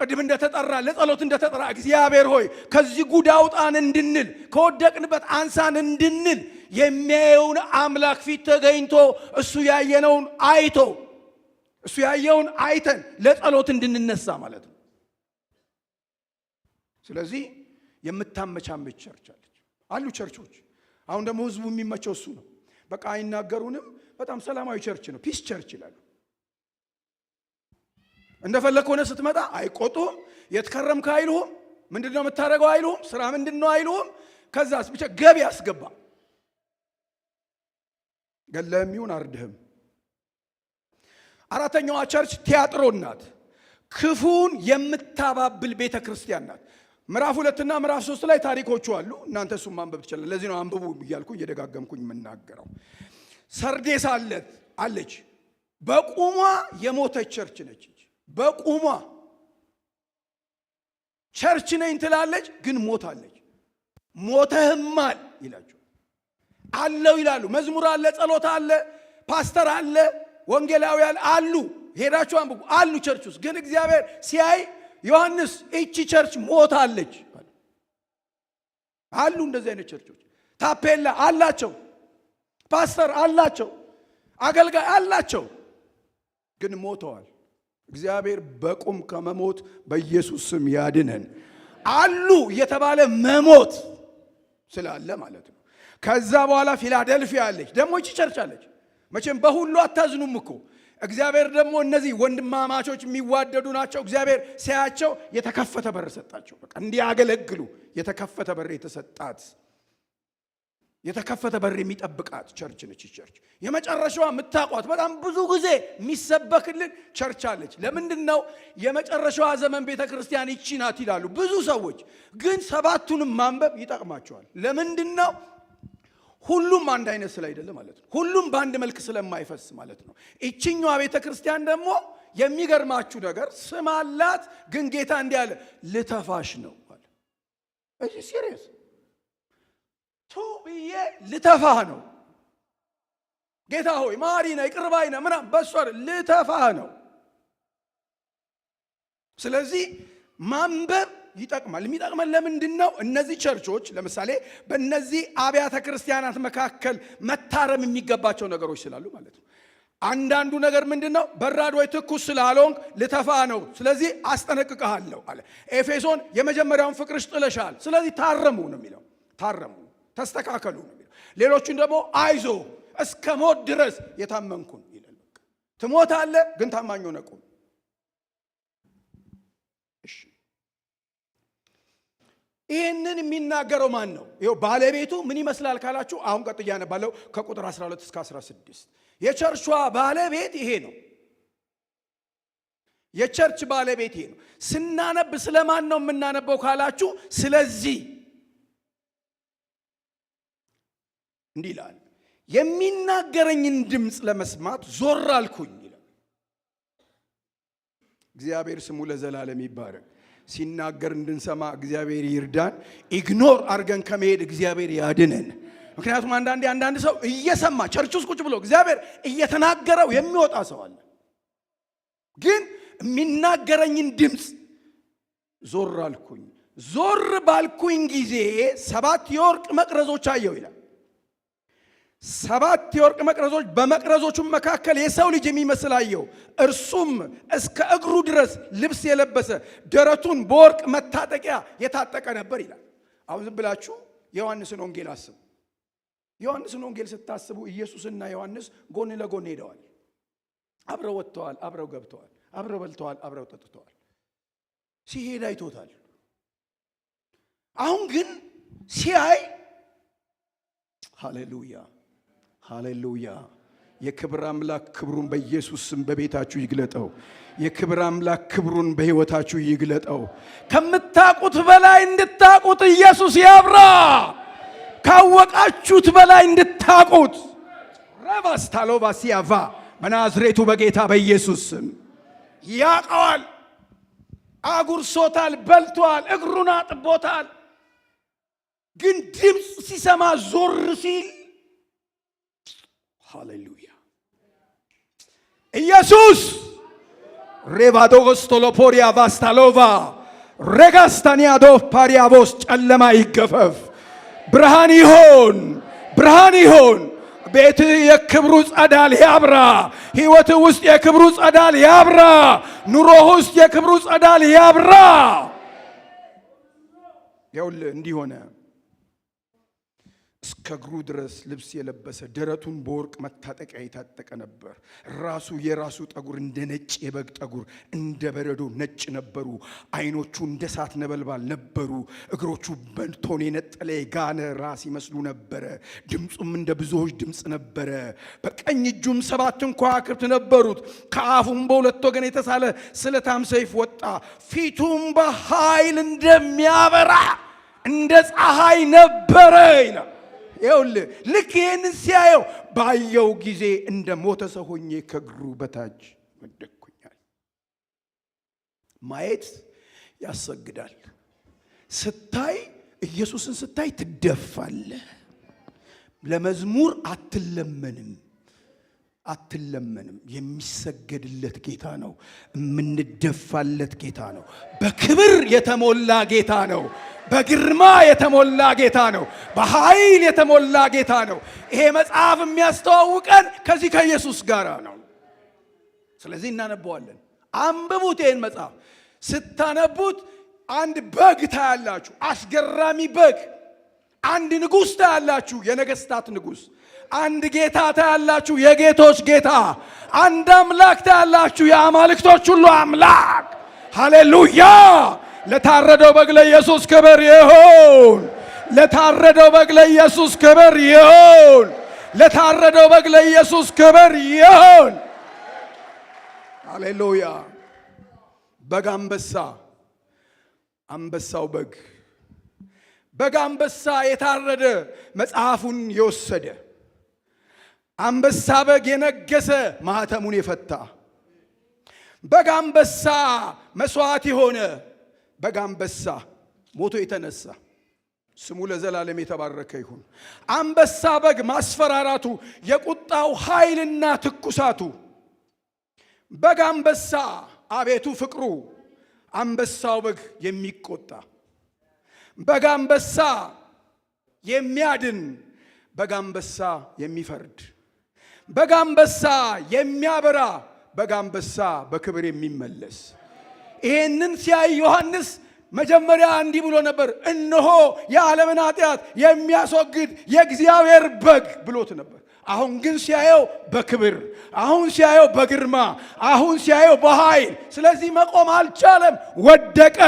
ቅድም እንደተጠራ ለጸሎት እንደተጠራ እግዚአብሔር ሆይ ከዚህ ጉድ አውጣን እንድንል፣ ከወደቅንበት አንሳን እንድንል የሚያየውን አምላክ ፊት ተገኝቶ እሱ ያየውን አይተን ለጸሎት እንድንነሳ ማለት ነው። ስለዚህ የምታመቻመች ቸርች አለች። አሉ ቸርቾች። አሁን ደግሞ ህዝቡ የሚመቸው እሱ ነው። በቃ አይናገሩንም። በጣም ሰላማዊ ቸርች ነው። ፒስ ቸርች ይላሉ። እንደፈለክ ሆነ ስትመጣ አይቆጡም። የትከረምክ አይሉም። ምንድነው የምታደርገው አይሉም። ስራ ምንድነው አይሉም። ከዛስ ብቻ ገቢ ያስገባ። ገለህም ይሁን አርድህም። አራተኛዋ ቸርች ቲያጥሮን ናት። ክፉን የምታባብል ቤተ ክርስቲያን ናት። ምዕራፍ 2 እና ምዕራፍ 3 ላይ ታሪኮቹ አሉ። እናንተ እሱም ማንበብ ትችላላችሁ። ለዚህ ነው አንብቡ እያልኩ እየደጋገምኩኝ የምናገረው። ሰርዴስ አለች። በቁሟ የሞተች ቸርች ነች። በቁሟ ቸርች ነኝ ትላለች፣ ግን ሞታለች። ሞተህማል ይላቸው አለው ይላሉ። መዝሙር አለ፣ ጸሎት አለ፣ ፓስተር አለ፣ ወንጌላዊ አሉ። ሄዳችሁ አንብቡ። አሉ ቸርች ውስጥ ግን እግዚአብሔር ሲያይ ዮሐንስ እቺ ቸርች ሞታለች አሉ። እንደዚህ አይነት ቸርቾች ታፔላ አላቸው፣ ፓስተር አላቸው፣ አገልጋይ አላቸው፣ ግን ሞተዋል። እግዚአብሔር በቁም ከመሞት በኢየሱስ ስም ያድነን። አሉ የተባለ መሞት ስላለ ማለት ነው። ከዛ በኋላ ፊላደልፊያ አለች። ደግሞ እቺ ቸርች አለች። መቼም በሁሉ አታዝኑም እኮ። እግዚአብሔር ደግሞ እነዚህ ወንድማማቾች የሚዋደዱ ናቸው። እግዚአብሔር ሲያቸው የተከፈተ በር ሰጣቸው። በቃ እንዲያገለግሉ የተከፈተ በር የተሰጣት የተከፈተ በር የሚጠብቃት ቸርች ነች። ቸርች የመጨረሻዋ የምታቋት በጣም ብዙ ጊዜ የሚሰበክልን ቸርች አለች። ለምንድነው የመጨረሻዋ ዘመን ቤተክርስቲያን ይቺ ናት ይላሉ ብዙ ሰዎች። ግን ሰባቱንም ማንበብ ይጠቅማቸዋል። ለምንድነው? ሁሉም አንድ አይነት ስላይደለ ማለት ነው። ሁሉም በአንድ መልክ ስለማይፈስ ማለት ነው። እቺኛዋ ቤተክርስቲያን ደግሞ የሚገርማችሁ ነገር ስም አላት። ግን ጌታ እንዲህ አለ፣ ልተፋሽ ነው አለ። እሺ ሲሪየስ ቶብዬ ልተፋህ ነው። ጌታ ሆይ ማሪ ነህ ይቅር ባይ ነህ ምናምን በሷ ልተፋህ ነው። ስለዚህ ማንበብ ይጠቅማል። የሚጠቅመን ለምንድን ነው? እነዚህ ቸርቾች ለምሳሌ በእነዚህ አብያተ ክርስቲያናት መካከል መታረም የሚገባቸው ነገሮች ስላሉ ማለት ነው። አንዳንዱ ነገር ምንድን ነው? በራድ ወይ ትኩስ ስላልሆንክ ልተፋ ነው። ስለዚህ አስጠነቅቀሃለሁ አለ። ኤፌሶን የመጀመሪያውን ፍቅርሽ ጥለሻል፣ ስለዚህ ታረሙ ነው የሚለው። ታረሙ፣ ተስተካከሉ ነው የሚለው። ሌሎቹን ደግሞ አይዞ እስከ ሞት ድረስ የታመንኩን ይላል። ትሞታለህ ግን ታማኝ ሆነህ ቁም። እሺ ይህንን የሚናገረው ማን ነው? ይኸው ባለቤቱ ምን ይመስላል ካላችሁ አሁን ቀጥያ ነባለው ከቁጥር 12 እስከ 16 የቸርቿ ባለቤት ይሄ ነው። የቸርች ባለቤት ይሄ ነው። ስናነብ ስለማን ነው የምናነበው ካላችሁ ስለዚህ እንዲህ ይላል፣ የሚናገረኝን ድምፅ ለመስማት ዞር አልኩኝ ይላል። እግዚአብሔር ስሙ ለዘላለም ይባረክ። ሲናገር እንድንሰማ እግዚአብሔር ይርዳን። ኢግኖር አድርገን ከመሄድ እግዚአብሔር ያድነን። ምክንያቱም አንዳንድ ሰው እየሰማ ቸርች ውስጥ ቁጭ ብሎ እግዚአብሔር እየተናገረው የሚወጣ ሰው አለ። ግን የሚናገረኝን ድምፅ ዞር አልኩኝ። ዞር ባልኩኝ ጊዜ 7 የወርቅ መቅረዞች አየሁ ይላል። 7 የወርቅ መቅረዞች፣ በመቅረዞቹም መካከል የሰው ልጅ የሚመስል አየሁ። እርሱም እስከ እግሩ ድረስ ልብስ የለበሰ ደረቱን በወርቅ መታጠቂያ የታጠቀ ነበር ይላል። አሁን ዝም ብላችሁ የዮሐንስን ወንጌል አስቡ። ዮሐንስን ወንጌል ስታስቡ ኢየሱስና ዮሐንስ ጎን ለጎን ሄደዋል። አብረው ወጥተዋል፣ አብረው ገብተዋል፣ አብረው በልተዋል፣ አብረው ጠጥተዋል። ሲሄድ አይቶታል። አሁን ግን ሲያይ ሃሌሉያ ሃሌሉያ፣ የክብር አምላክ ክብሩን በኢየሱስ ስም በቤታችሁ ይግለጠው። የክብር አምላክ ክብሩን በሕይወታችሁ ይግለጠው። ከምታቁት በላይ እንድታቁት ኢየሱስ ያብራ። ካወቃችሁት በላይ እንድታቁት ረባስታሎባሲያቫ በናዝሬቱ በጌታ በኢየሱስ ስም ያቀዋል። አጉርሶታል፣ በልቷል፣ እግሩን አጥቦታል። ግን ድምፅ ሲሰማ ዞር ሲል ሃሌሉያ ኢየሱስ ሬቫዶስ ቶሎፖሪያ ቫስታሎቫ ሬጋስታኒያዶፍ ፓሪያቦስ ጨለማ ይገፈፍ፣ ብርሃን ይሆን፣ ብርሃን ይሆን። ቤትህ የክብሩ ጸዳል ያብራ። ሕይወትህ ውስጥ የክብሩ ጸዳል ያብራ። ኑሮህ ውስጥ የክብሩ ጸዳል ያብራ። ይኸውልህ እንዲህ ሆነ። እስከ እግሩ ድረስ ልብስ የለበሰ ደረቱን በወርቅ መታጠቂያ የታጠቀ ነበር። የራሱ ጠጉር እንደ ነጭ የበግ ጠጉር እንደ በረዶ ነጭ ነበሩ። ዓይኖቹ እንደ እሳት ነበልባል ነበሩ። እግሮቹ በእቶን የነጠለ የጋነ ራስ ይመስሉ ነበረ። ድምፁም እንደ ብዙዎች ድምፅ ነበረ። በቀኝ እጁም 7 ከዋክብት ነበሩት። ከአፉም በሁለት ወገን የተሳለ ስለታም ሰይፍ ወጣ። ፊቱም በኃይል እንደሚያበራ እንደ ፀሐይ ነበረ ይላል። ይኸውልህ ልክ ይህንን ሲያየው ባየው ጊዜ እንደ ሞተ ሰው ሆኜ ከእግሩ በታች ወደቅኩኛል። ማየት ያሰግዳል። ስታይ ኢየሱስን ስታይ ትደፋለህ። ለመዝሙር አትለመንም። የሚሰገድለት ጌታ ነው። የምንደፋለት ጌታ ነው። በክብር የተሞላ ጌታ ነው። በግርማ የተሞላ ጌታ ነው። በኃይል የተሞላ ጌታ ነው። ይሄ መጽሐፍ የሚያስተዋውቀን ከዚህ ከኢየሱስ ጋር ነው። ስለዚህ እናነበዋለን። አንብቡት። ይሄን መጽሐፍ ስታነቡት አንድ በግ ታያላችሁ። አስገራሚ በግ፣ አንድ ንጉሥ ታያላችሁ፣ የነገስታት ንጉሥ። አንድ ጌታ ታያላችሁ፣ የጌቶች ጌታ። አንድ አምላክ ታያላችሁ፣ የአማልክቶች ሁሉ አምላክ። ሃሌሉያ! ለታረደው በግ ለኢየሱስ ክብር ይሁን። ለታረደው በግ ለኢየሱስ ክብር ይሁን። ለታረደው በግ ለኢየሱስ ክብር ይሁን። ሃሌሉያ! በግ አንበሳ፣ አንበሳው በግ፣ በግ አንበሳ የታረደ መጽሐፉን የወሰደ አንበሳ በግ የነገሰ ማኅተሙን የፈታ በግ አንበሳ መስዋዕት የሆነ በግ አንበሳ ሞቶ የተነሳ ስሙ ለዘላለም የተባረከ ይሁን። አንበሳ በግ ማስፈራራቱ፣ የቁጣው ኃይልና ትኩሳቱ። በግ አንበሳ አቤቱ ፍቅሩ፣ አንበሳው በግ የሚቆጣ በግ አንበሳ የሚያድን፣ በግ አንበሳ የሚፈርድ፣ በግ አንበሳ የሚያበራ፣ በግ አንበሳ በክብር የሚመለስ። ይሄንን ሲያይ ዮሐንስ መጀመሪያ እንዲህ ብሎ ነበር፣ እነሆ የዓለምን ኃጢአት የሚያስወግድ የእግዚአብሔር በግ ብሎት ነበር። አሁን ግን ሲያየው በክብር፣ አሁን ሲያየው በግርማ፣ አሁን ሲያየው በኃይል። ስለዚህ መቆም አልቻለም፣ ወደቀ።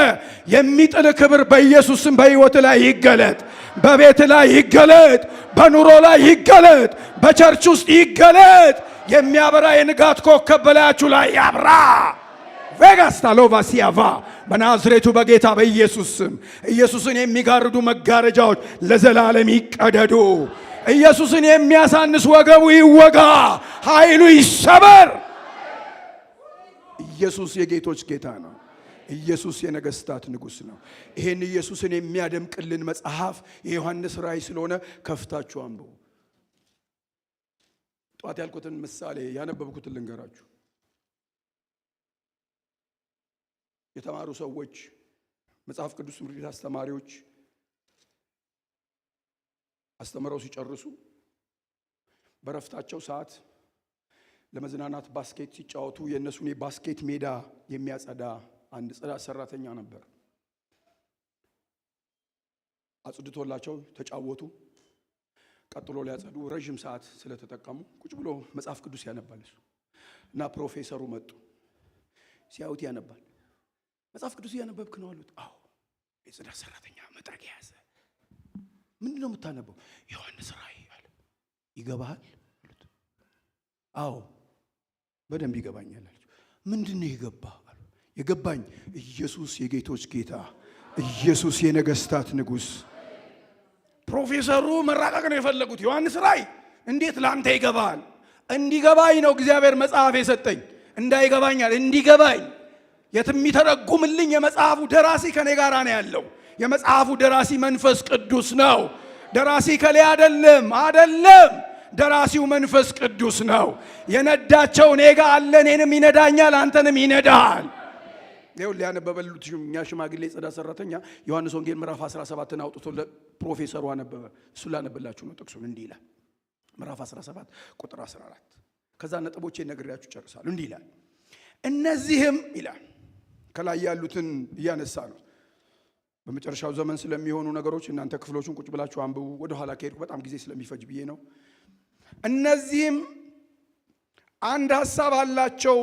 የሚጥል ክብር በኢየሱስም በሕይወት ላይ ይገለጥ፣ በቤት ላይ ይገለጥ፣ በኑሮ ላይ ይገለጥ፣ በቸርች ውስጥ ይገለጥ። የሚያበራ የንጋት ኮከብ በላያችሁ ላይ ያብራ። ቬጋስታ ሎቫሲያቫ በናዝሬቱ በጌታ በኢየሱስ ስም ኢየሱስን የሚጋርዱ መጋረጃዎች ለዘላለም ይቀደዱ። ኢየሱስን የሚያሳንስ ወገቡ ይወጋ፣ ኃይሉ ይሰበር። ኢየሱስ የጌቶች ጌታ ነው። ኢየሱስ የነገስታት ንጉሥ ነው። ይሄን ኢየሱስን የሚያደምቅልን መጽሐፍ የዮሐንስ ራእይ ስለሆነ ከፍታችሁ አንብቡ። ጧት ያልኩትን ምሳሌ ያነበብኩትን ልንገራችሁ። የተማሩ ሰዎች፣ መጽሐፍ ቅዱስ ትምህርት ቤት አስተማሪዎች አስተምረው ሲጨርሱ በረፍታቸው ሰዓት ለመዝናናት ባስኬት ሲጫወቱ የእነሱን የባስኬት ሜዳ የሚያጸዳ አንድ ጽዳት ሰራተኛ ነበር። አጽድቶላቸው ተጫወቱ። ቀጥሎ ሊያጸዱ ረጅም ሰዓት ስለተጠቀሙ ቁጭ ብሎ መጽሐፍ ቅዱስ ያነባል እሱ እና ፕሮፌሰሩ መጡ። ሲያዩት ያነባል። መጽሐፍ ቅዱስ እያነበብክ ነው አሉት። አዎ። የጽዳት ሰራተኛ መጥረጊያ ያዘ። ምንድን ነው የምታነበው? ዮሐንስ ራእይ አለ። ይገባሃል አሉት። አዎ በደንብ ይገባኛል አለች። ምንድን ነው የገባ አሉ። የገባኝ ኢየሱስ የጌቶች ጌታ፣ ኢየሱስ የነገስታት ንጉሥ። ፕሮፌሰሩ መራቀቅ ነው የፈለጉት። ዮሐንስ ራእይ እንዴት ላንተ ይገባል? እንዲገባኝ ነው እግዚአብሔር መጽሐፍ የሰጠኝ። እንዳይገባኛል እንዲገባኝ የሚተረጉምልኝ የመጽሐፉ ደራሲ ከኔ ጋር ነው ያለው። የመጽሐፉ ደራሲ መንፈስ ቅዱስ ነው። ደራሲ ከሌ አይደለም። ደራሲው መንፈስ ቅዱስ ነው። የነዳቸው እኔ ጋር አለ። እኔንም ይነዳኛል፣ አንተንም ይነዳል። ይኸው ሊያነበበሉት እኛ ሽማግሌ ጽዳት ሰራተኛ ዮሐንስ ወንጌል ምዕራፍ 17ን አውጥቶ ለፕሮፌሰሩ አነበበ። እሱ ላነበላችሁ ነው። ጥቅሱን እንዲህ ይላል። ምዕራፍ 17 ቁጥር 14። ከዛ ነጥቦቼን ነግሬያችሁ ጨርሳለሁ። እንዲህ ይላል፣ እነዚህም ይላል ከላይ ያሉትን እያነሳ ነው። በመጨረሻው ዘመን ስለሚሆኑ ነገሮች እናንተ ክፍሎቹን ቁጭ ብላችሁ አንብቡ። ወደ ኋላ ከሄድኩ በጣም ጊዜ ስለሚፈጅ ብዬ ነው። እነዚህም አንድ ሐሳብ አላቸው፣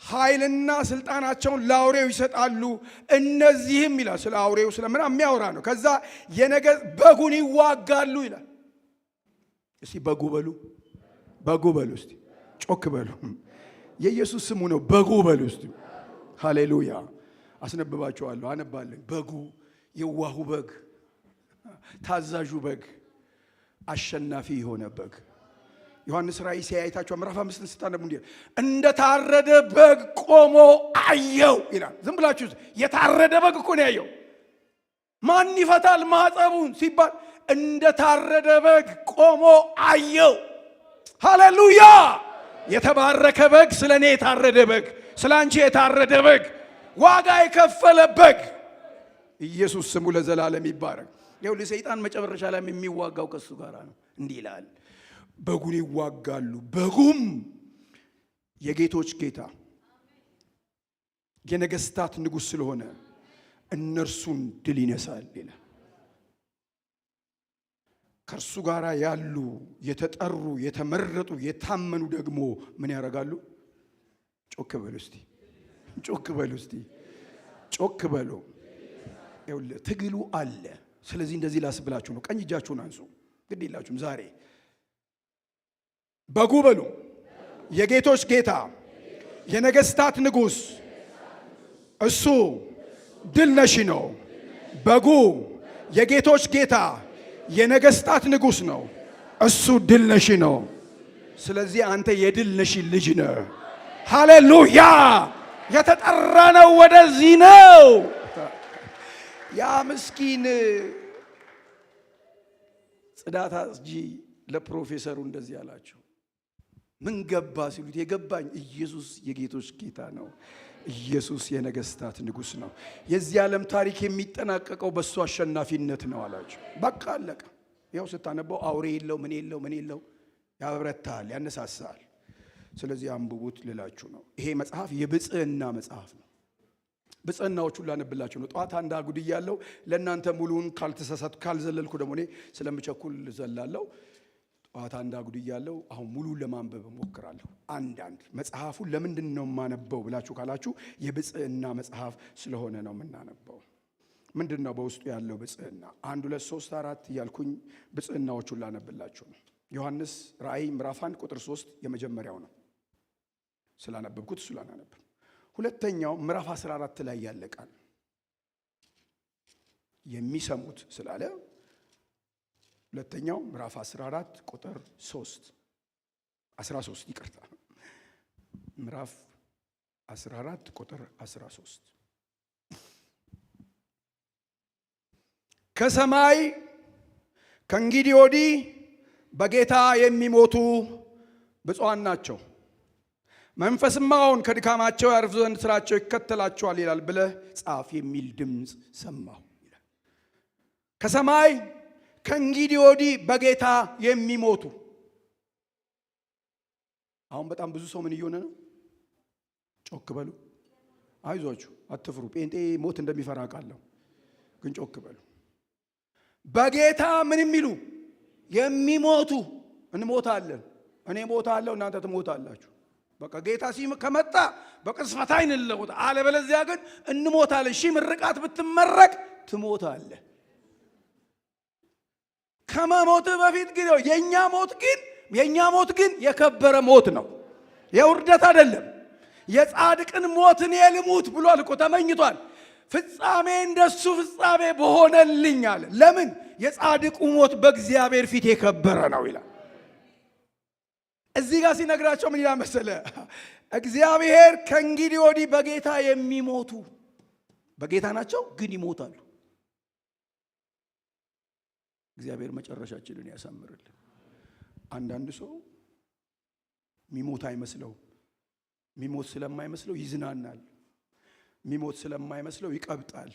ኃይልና ስልጣናቸውን ለአውሬው ይሰጣሉ። እነዚህም ይላል ስለ አውሬው ስለምን የሚያወራ ነው። ከዛ በጉን ይዋጋሉ ይላል። እስቲ በጉ በሉ፣ በጉ በሉ፣ እስቲ ጮክ በሉ። የኢየሱስ ስሙ ነው። በጉ በሉ እስቲ። ሃሌሉያ። አስነብባቸዋለሁ፣ አነባለን። በጉ የዋሁ በግ፣ ታዛዡ በግ፣ አሸናፊ የሆነ በግ። ዮሐንስ ራእይ ሲያይታቸው ምዕራፍ 5 ስታነቡ እንደ ታረደ በግ ቆሞ አየው ይላል። ዝም ብላችሁ የታረደ በግ እኮ ነው ያየው። ማን ይፈታል ማኅፀቡን ሲባል እንደ ታረደ በግ ቆሞ አየው። ሃሌሉያ። የተባረከ በግ፣ ስለ እኔ የታረደ በግ፣ ስለ አንቺ የታረደ በግ፣ ዋጋ የከፈለ በግ። ኢየሱስ ስሙ ለዘላለም ይባረክ። ይኸው ለሰይጣን መጨረሻ ላይ የሚዋጋው ከሱ ጋር ነው። እንዲህ ይላል፣ በጉን ይዋጋሉ፣ በጉም የጌቶች ጌታ የነገስታት ንጉሥ ስለሆነ እነርሱን ድል ይነሳል ይላል። ከእርሱ ጋር ያሉ የተጠሩ የተመረጡ የታመኑ ደግሞ ምን ያደርጋሉ? ጮክ በሉ እስቲ፣ ጮክ በሉ እስቲ፣ ጮክ በሉ። ይኸውልህ ትግሉ አለ። ስለዚህ እንደዚህ ላስብላችሁ ነው። ቀኝ እጃችሁን አንሱ። ግድ የላችሁም ዛሬ በጉ በሉ። የጌቶች ጌታ የነገስታት ንጉሥ እሱ ድል ነሺ ነው። በጉ የጌቶች ጌታ የነገስታት ንጉሥ ነው። እሱ ድል ነሺ ነው። ስለዚህ አንተ የድል ነሺ ልጅ ነህ። ሃሌሉያ! የተጠራ ነው ወደዚህ ነው። ያ ምስኪን ጽዳት አጽጂ ለፕሮፌሰሩ እንደዚህ አላቸው። ምን ገባ ሲሉት የገባኝ ኢየሱስ የጌቶች ጌታ ነው። ኢየሱስ የነገስታት ንጉሥ ነው። የዚህ ዓለም ታሪክ የሚጠናቀቀው በእሱ አሸናፊነት ነው አላቸው። በቃ አለቀ። ያው ስታነበው አውሬ የለው ምን የለው ምን የለው፣ ያበረታል፣ ያነሳሳል። ስለዚህ አንብቡት ልላችሁ ነው። ይሄ መጽሐፍ የብጽዕና መጽሐፍ ነው። ብጽዕናዎቹን ላነብላችሁ ነው። ጠዋት አንድ አጉድያለሁ። ለእናንተ ሙሉውን ካልተሳሳትኩ ካልዘለልኩ ደግሞ እኔ ስለምቸኩል ዘላለሁ። ጠዋት አንድ አጉድያለሁ። አሁን ሙሉን ለማንበብ እሞክራለሁ። አንዳንድ መጽሐፉን ለምንድን ነው የማነበው ብላችሁ ካላችሁ የብጽዕና መጽሐፍ ስለሆነ ነው የምናነበው። ምንድን ነው በውስጡ ያለው ብጽዕና? 1 2 3 4 እያልኩኝ ብጽዕናዎቹን ላነብላችሁ ነው። ዮሐንስ ራእይ ምዕራፍ 1 ቁጥር 3 የመጀመሪያው ነው። ስላነበብኩት እሱ ላናነብ። ሁለተኛው ምዕራፍ 14 ላይ ያለ ቃል የሚሰሙት ስላለ ሁለተኛው ምዕራፍ 14 ቁጥር 13 ይቅርታ፣ ምዕራፍ 14 ቁጥር 13 ከሰማይ ከእንግዲህ ወዲህ በጌታ የሚሞቱ ብፁዓን ናቸው፣ መንፈስም አሁን ከድካማቸው ያርፍ ዘንድ ስራቸው ይከተላቸዋል ይላል ብለህ ጻፍ የሚል ድምፅ ሰማሁ ይላል። ከሰማይ ከእንግዲህ ወዲህ በጌታ የሚሞቱ። አሁን በጣም ብዙ ሰው ምን እየሆነ ነው? ጮክ በሉ። አይዟችሁ፣ አትፍሩ። ጴንጤ ሞት እንደሚፈራ ቃለሁ፣ ግን ጮክ በሉ። በጌታ ምን የሚሉ የሚሞቱ። እንሞታለን። እኔ ሞታለሁ፣ እናንተ ትሞታላችሁ። በቃ ጌታ ከመጣ በቅጽበት ዓይን እንለወጥ። አለበለዚያ ግን እንሞታለን። ሺህ ምርቃት ብትመረቅ ትሞታለህ። ከመሞት በፊት ግን የኛ ሞት ግን የከበረ ሞት ነው። የውርደት አይደለም። የጻድቅን ሞት እኔ ልሙት ብሏል እኮ ተመኝቷል። ፍጻሜ እንደሱ ፍጻሜ በሆነልኝ አለ። ለምን? የጻድቁ ሞት በእግዚአብሔር ፊት የከበረ ነው ይላል። እዚህ ጋር ሲነግራቸው ምን ይላል መሰለ? እግዚአብሔር ከእንግዲህ ወዲህ በጌታ የሚሞቱ በጌታ ናቸው፣ ግን ይሞታሉ። እግዚአብሔር መጨረሻችንን ያሳምርልን። አንዳንድ ሰው ሚሞት አይመስለው፣ ሚሞት ስለማይመስለው ይዝናናል። ሚሞት ስለማይመስለው ይቀብጣል።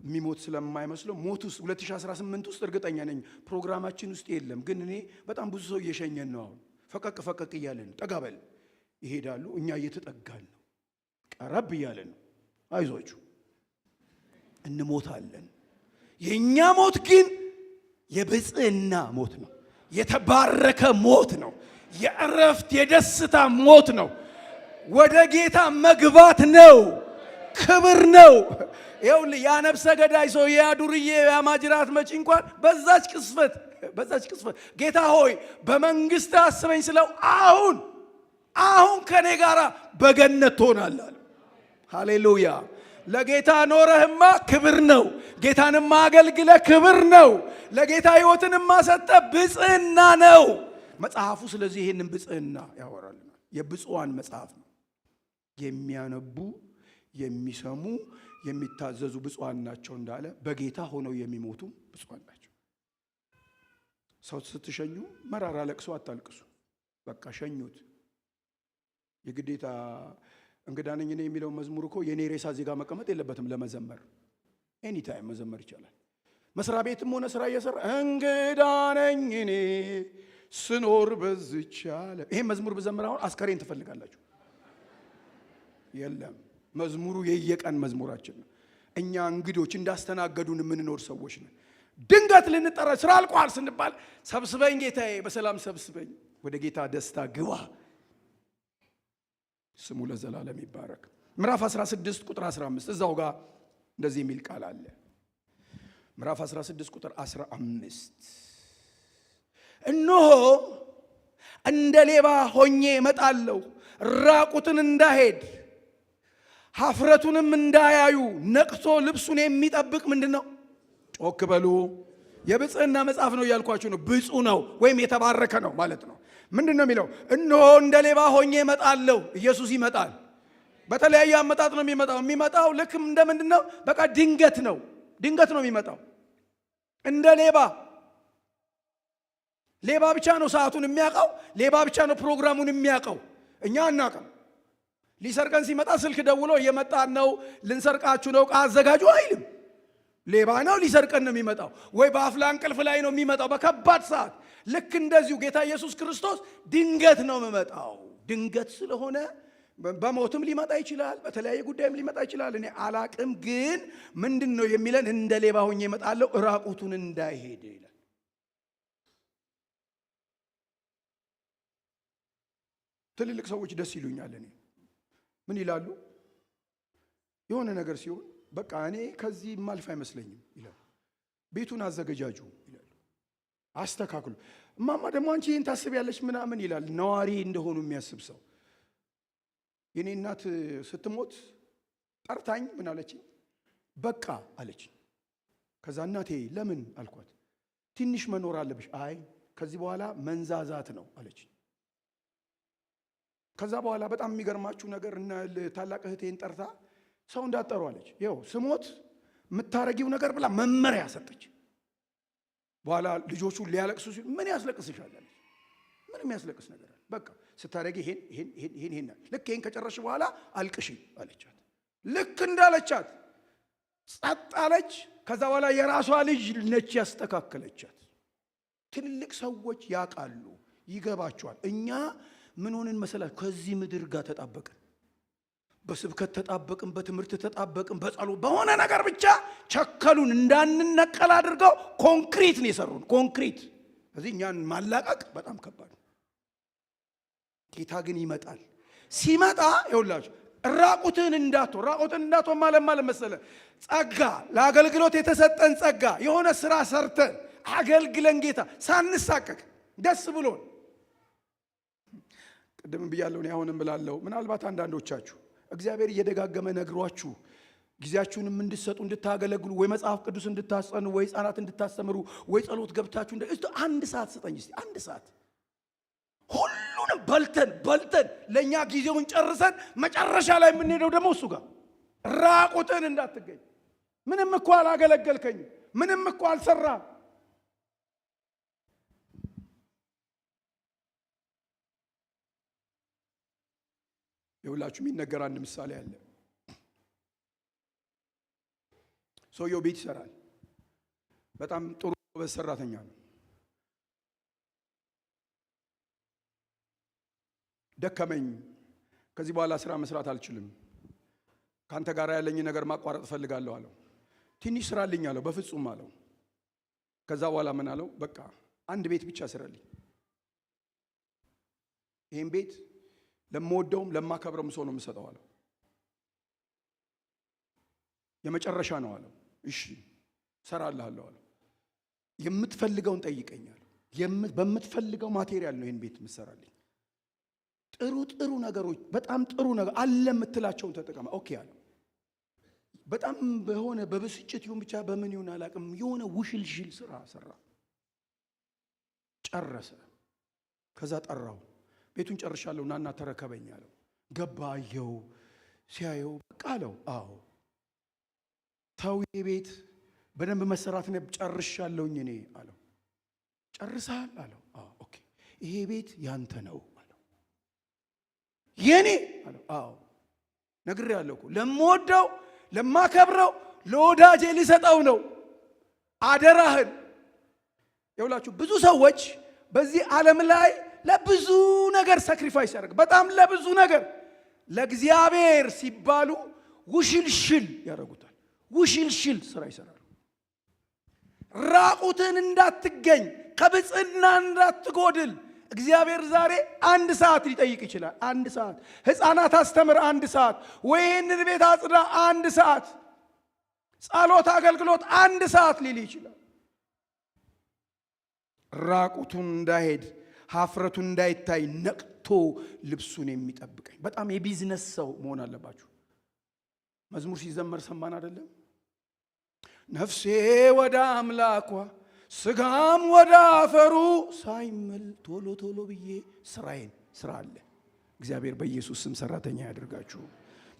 ሚሞት ስለማይመስለው ሞት ውስጥ 2018 ውስጥ እርግጠኛ ነኝ ፕሮግራማችን ውስጥ የለም፣ ግን እኔ በጣም ብዙ ሰው እየሸኘን ነው። አሁን ፈቀቅ እያለን ጠጋበል ይሄዳሉ። እኛ እየተጠጋን ነው፣ ቀረብ እያለን ነው። አይዟችሁ እንሞታለን። የእኛ ሞት ግን የብጽዕና ሞት ነው። የተባረከ ሞት ነው። የእረፍት የደስታ ሞት ነው። ወደ ጌታ መግባት ነው። ክብር ነው። ይኸውልህ ያ ነፍሰ ገዳይ ሰው ያ ዱርዬ ያ ማጅራት መጪ እንኳን በዛች ቅስፈት ጌታ ሆይ በመንግስት አስበኝ ስለው አሁን ከኔ ጋር በገነት ትሆናለህ። ሃሌሉያ። ለጌታ ኖረህማ ክብር ነው። ጌታንማ አገልግለ ክብር ነው። ለጌታ ሕይወትንማ ሰጠ ብጽዕና ነው መጽሐፉ። ስለዚህ ይህንን ብጽዕና ያወራልናል። የብፁዓን መጽሐፍ ነው። የሚያነቡ የሚሰሙ የሚታዘዙ ብፁዓን ናቸው እንዳለ በጌታ ሆነው የሚሞቱ ብፁዓን ናቸው። ሰው ስትሸኙ መራራ ለቅሶ አታልቅሱ። በቃ ሸኙት። የግዴታ እንግዳ ነኝ እኔ የሚለው መዝሙር እኮ የኔ ሬሳ እዚህ ጋር መቀመጥ የለበትም። ለመዘመር ኤኒ ታይም መዘመር ይቻላል። መስሪያ ቤትም ሆነ ስራ እየሰራ እንግዳ ነኝ እኔ ስኖር በዝች ዓለም። ይሄን መዝሙር ብዘምር አሁን አስከሬን ትፈልጋላችሁ? የለም። መዝሙሩ የየቀን መዝሙራችን ነው። እኛ እንግዶች እንዳስተናገዱን የምንኖር ሰዎች ነን። ድንገት ልንጠራ ስራ አልቋል ስንባል ሰብስበኝ ጌታዬ፣ በሰላም ሰብስበኝ፣ ወደ ጌታ ደስታ ግባ። ስሙ ለዘላለም ይባረክ። ምዕራፍ 16 ቁጥር 15 እዛው ጋር እንደዚህ የሚል ቃል አለ። ምዕራፍ 16 ቁጥር 15 እነሆ እንደ ሌባ ሆኜ እመጣለሁ፣ ራቁትን እንዳሄድ ሀፍረቱንም እንዳያዩ ነቅቶ ልብሱን የሚጠብቅ ምንድን ነው? ጮክ በሉ። የብጽዕና መጽሐፍ ነው እያልኳችሁ ነው። ብፁዕ ነው ወይም የተባረከ ነው ማለት ነው። ምንድን ነው የሚለው? እነሆ እንደ ሌባ ሆኜ እመጣለሁ። ኢየሱስ ይመጣል። በተለያየ አመጣጥ ነው የሚመጣው። የሚመጣው ልክ እንደ ምንድን ነው? በቃ ድንገት ነው። ድንገት ነው የሚመጣው እንደ ሌባ። ሌባ ብቻ ነው ሰዓቱን የሚያውቀው። ሌባ ብቻ ነው ፕሮግራሙን የሚያውቀው። እኛ አናውቅም። ሊሰርቀን ሲመጣ ስልክ ደውሎ እየመጣን ነው፣ ልንሰርቃችሁ ነው፣ ዕቃ አዘጋጁ አይልም። ሌባ ነው፣ ሊሰርቀን ነው የሚመጣው። ወይ በአፍላ እንቅልፍ ላይ ነው የሚመጣው፣ በከባድ ሰዓት። ልክ እንደዚሁ ጌታ ኢየሱስ ክርስቶስ ድንገት ነው የሚመጣው። ድንገት ስለሆነ በሞትም ሊመጣ ይችላል፣ በተለያየ ጉዳይም ሊመጣ ይችላል። እኔ አላቅም። ግን ምንድን ነው የሚለን? እንደ ሌባ ሆኜ እመጣለሁ፣ ራቁቱን እንዳይሄድ ይላል። ትልልቅ ሰዎች ደስ ይሉኛል። እኔ ምን ይላሉ? የሆነ ነገር ሲሆን በቃ እኔ ከዚህ ማልፍ አይመስለኝም ይላሉ። ቤቱን አዘገጃጁ ይላሉ፣ አስተካክሉ። እማማ ደግሞ አንቺ ይህን ታስቢያለሽ ምናምን ይላል። ነዋሪ እንደሆኑ የሚያስብ ሰው። የኔ እናት ስትሞት ጠርታኝ ምን አለችኝ? በቃ አለችኝ። ከዛ እናቴ ለምን አልኳት። ትንሽ መኖር አለብሽ። አይ ከዚህ በኋላ መንዛዛት ነው አለችኝ። ከዛ በኋላ በጣም የሚገርማችሁ ነገር እና ታላቅ እህቴን ጠርታ ሰው እንዳጠሩ አለች። ይኸው ስሞት የምታረጊው ነገር ብላ መመሪያ ሰጠች። በኋላ ልጆቹ ሊያለቅሱ ሲሉ ምን ያስለቅስሻል አለች። ምንም ያስለቅስ ነገር አለ። በቃ ስታረጊ ይሄን ልክ ይሄን ከጨረሽ በኋላ አልቅሺ አለቻት። ልክ እንዳለቻት ጸጥ አለች። ከዛ በኋላ የራሷ ልጅ ነች ያስተካከለቻት። ትልልቅ ሰዎች ያውቃሉ፣ ይገባቸዋል። እኛ ምን ሆነን መሰላችሁ? ከዚህ ምድር ጋር ተጣበቅን። በስብከት ተጣበቅን፣ በትምህርት ተጣበቅን፣ በጸሎት በሆነ ነገር ብቻ ቸከሉን። እንዳንነቀል አድርገው ኮንክሪት ነው የሰሩን። ኮንክሪት እዚህ እኛን ማላቀቅ በጣም ከባድ ነው። ጌታ ግን ይመጣል። ሲመጣ ይኸውላችሁ ራቁትን እንዳትሆን ማለት መሰለ ጸጋ፣ ለአገልግሎት የተሰጠን ጸጋ፣ የሆነ ስራ ሰርተን አገልግለን ጌታ ሳንሳቀቅ ደስ ብሎን። ቅድም ብያለሁ፣ እኔ አሁንም ብላለሁ። ምናልባት አንዳንዶቻችሁ እግዚአብሔር እየደጋገመ ነግሯችሁ ጊዜያችሁንም እንድትሰጡ እንድታገለግሉ፣ ወይ መጽሐፍ ቅዱስ እንድታጸኑ፣ ወይ ሕፃናት እንድታስተምሩ፣ ወይ ጸሎት ገብታችሁ አንድ ሰዓት ስጠኝ እስቲ፣ አንድ ሰዓት ሁሉንም በልተን ለእኛ ጊዜውን ጨርሰን መጨረሻ ላይ የምንሄደው ደግሞ እሱ ጋር ራቁትን እንዳትገኝ። ምንም እኮ አላገለገልከኝ፣ ምንም እኮ አልሰራ። የሁላችሁ የሚነገር አንድ ምሳሌ አለ። ሰውየው ቤት ይሰራል። በጣም ጥሩ ሰራተኛ ነው። ደከመኝ፣ ከዚህ በኋላ ስራ መስራት አልችልም፣ ካንተ ጋር ያለኝ ነገር ማቋረጥ ፈልጋለሁ አለው። ትንሽ ስራልኝ አለው። በፍጹም አለው። ከዛ በኋላ ምን አለው? በቃ አንድ ቤት ብቻ ስራልኝ፣ ይሄን ቤት ለምወደውም ለማከብረውም ሰው ነው የምሰጠው አለው። የመጨረሻ ነው አለው። እሺ ሰራልሃለሁ አለው። የምትፈልገውን ጠይቀኛል። በምትፈልገው ማቴሪያል ነው ይሄን ቤት የምትሰራልኝ። ጥሩ ነገሮች፣ በጣም ጥሩ ነገር አለ የምትላቸውን ተጠቀማ። ኦኬ አለው። በጣም በሆነ በብስጭት ይሁን ብቻ በምን ይሁን አላውቅም፣ የሆነ ውሽልሽል ስራ ሰራ፣ ጨረሰ። ከዛ ጠራው። ቤቱን ጨርሻለሁ ናና ተረከበኝ አለው። ገባ፣ አየው። ሲያየው በቃ አለው፣ አዎ ተው ቤት በደንብ መሰራት ነው ጨርሻለሁኝ እኔ አለው። ጨርሰሃል አለው። አዎ ኦኬ፣ ይሄ ቤት ያንተ ነው አለው። የኔ አለው። አዎ ነግሬያለሁ እኮ ለምወደው ለማከብረው ለወዳጄ ሊሰጠው ነው። አደራህን። ይኸውላችሁ ብዙ ሰዎች በዚህ ዓለም ላይ ለብዙ ነገር ሳክሪፋይስ ያደርግ፣ በጣም ለብዙ ነገር ለእግዚአብሔር ሲባሉ ውሽልሽል ያደርጉታል። ውሽልሽል ስራ ይሰራሉ። ራቁትን እንዳትገኝ፣ ከብጽዕና እንዳትጎድል። እግዚአብሔር ዛሬ 1 ሰዓት ሊጠይቅ ይችላል። 1 ሰዓት ሕፃናት አስተምር፣ 1 ሰዓት ወይ ይህንን ቤት አጽዳ፣ 1 ሰዓት ጸሎት አገልግሎት፣ 1 ሰዓት ሊል ይችላል። ራቁቱን እንዳይሄድ ሀፍረቱን እንዳይታይ ነቅቶ ልብሱን የሚጠብቀኝ። በጣም የቢዝነስ ሰው መሆን አለባችሁ። መዝሙር ሲዘመር ሰማን አይደለም? ነፍሴ ወደ አምላኳ ስጋም ወደ አፈሩ ሳይምል ቶሎ ቶሎ ብዬ ስራዬን ስራ አለ። እግዚአብሔር በኢየሱስ ስም ሰራተኛ ያደርጋችሁ።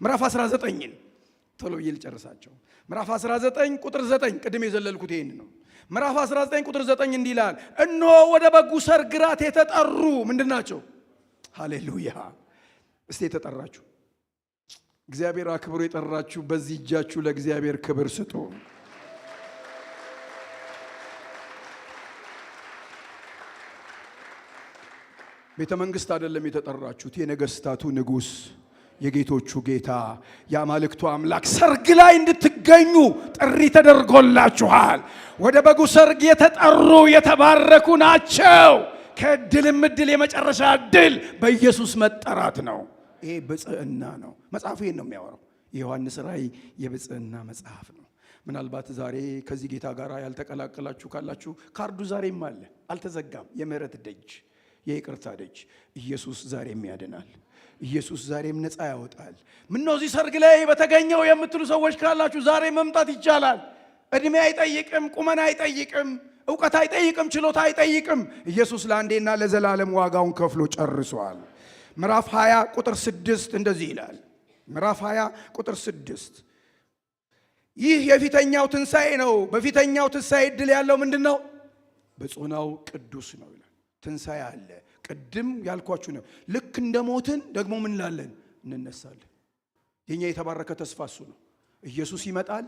ምዕራፍ 19ን ቶሎ ብዬ ልጨርሳቸው። ምዕራፍ 19 ቁጥር 9 ቅድም የዘለልኩት ይሄን ነው። ምዕራፍ 19 ቁጥር 9 እንዲህ ይላል፣ እነሆ ወደ በጉ ሰርግ ራት የተጠሩ ምንድን ናቸው? ሃሌሉያ! እስቲ የተጠራችሁ እግዚአብሔር አክብሮ የጠራችሁ በዚህ እጃችሁ ለእግዚአብሔር ክብር ስጡ። ቤተ መንግስት አይደለም የተጠራችሁት፣ የነገስታቱ ንጉሥ የጌቶቹ ጌታ የአማልክቱ አምላክ ሰርግ ላይ እንድትገኙ ጥሪ ተደርጎላችኋል። ወደ በጉ ሰርግ የተጠሩ የተባረኩ ናቸው። ከእድልም እድል የመጨረሻ እድል በኢየሱስ መጠራት ነው። ይሄ ብጽዕና ነው። መጽሐፉ ይሄን ነው የሚያወራው። የዮሐንስ ራእይ የብጽዕና መጽሐፍ ነው። ምናልባት ዛሬ ከዚህ ጌታ ጋር ያልተቀላቀላችሁ ካላችሁ ካርዱ ዛሬም አለ፣ አልተዘጋም። የምህረት ደጅ፣ የይቅርታ ደጅ። ኢየሱስ ዛሬም ያድናል። ኢየሱስ ዛሬም ነፃ ያወጣል። ምነው እዚህ ሰርግ ላይ በተገኘው የምትሉ ሰዎች ካላችሁ ዛሬ መምጣት ይቻላል። እድሜ አይጠይቅም፣ ቁመና አይጠይቅም፣ ዕውቀት አይጠይቅም፣ ችሎታ አይጠይቅም። ኢየሱስ ለአንዴና ለዘላለም ዋጋውን ከፍሎ ጨርሷል። ምዕራፍ 20 ቁጥር 6 እንደዚህ ይላል። ምዕራፍ 20 ቁጥር 6 ይህ የፊተኛው ትንሣኤ ነው። በፊተኛው ትንሣኤ ዕድል ያለው ምንድን ነው? ብፁዕ ነው፣ ቅዱስ ነው ይላል። ትንሣኤ አለ። ቅድም ያልኳችሁ ነው። ልክ እንደ ሞትን ደግሞ ምን ላለን? እንነሳለን። የኛ የተባረከ ተስፋ እሱ ነው። ኢየሱስ ይመጣል።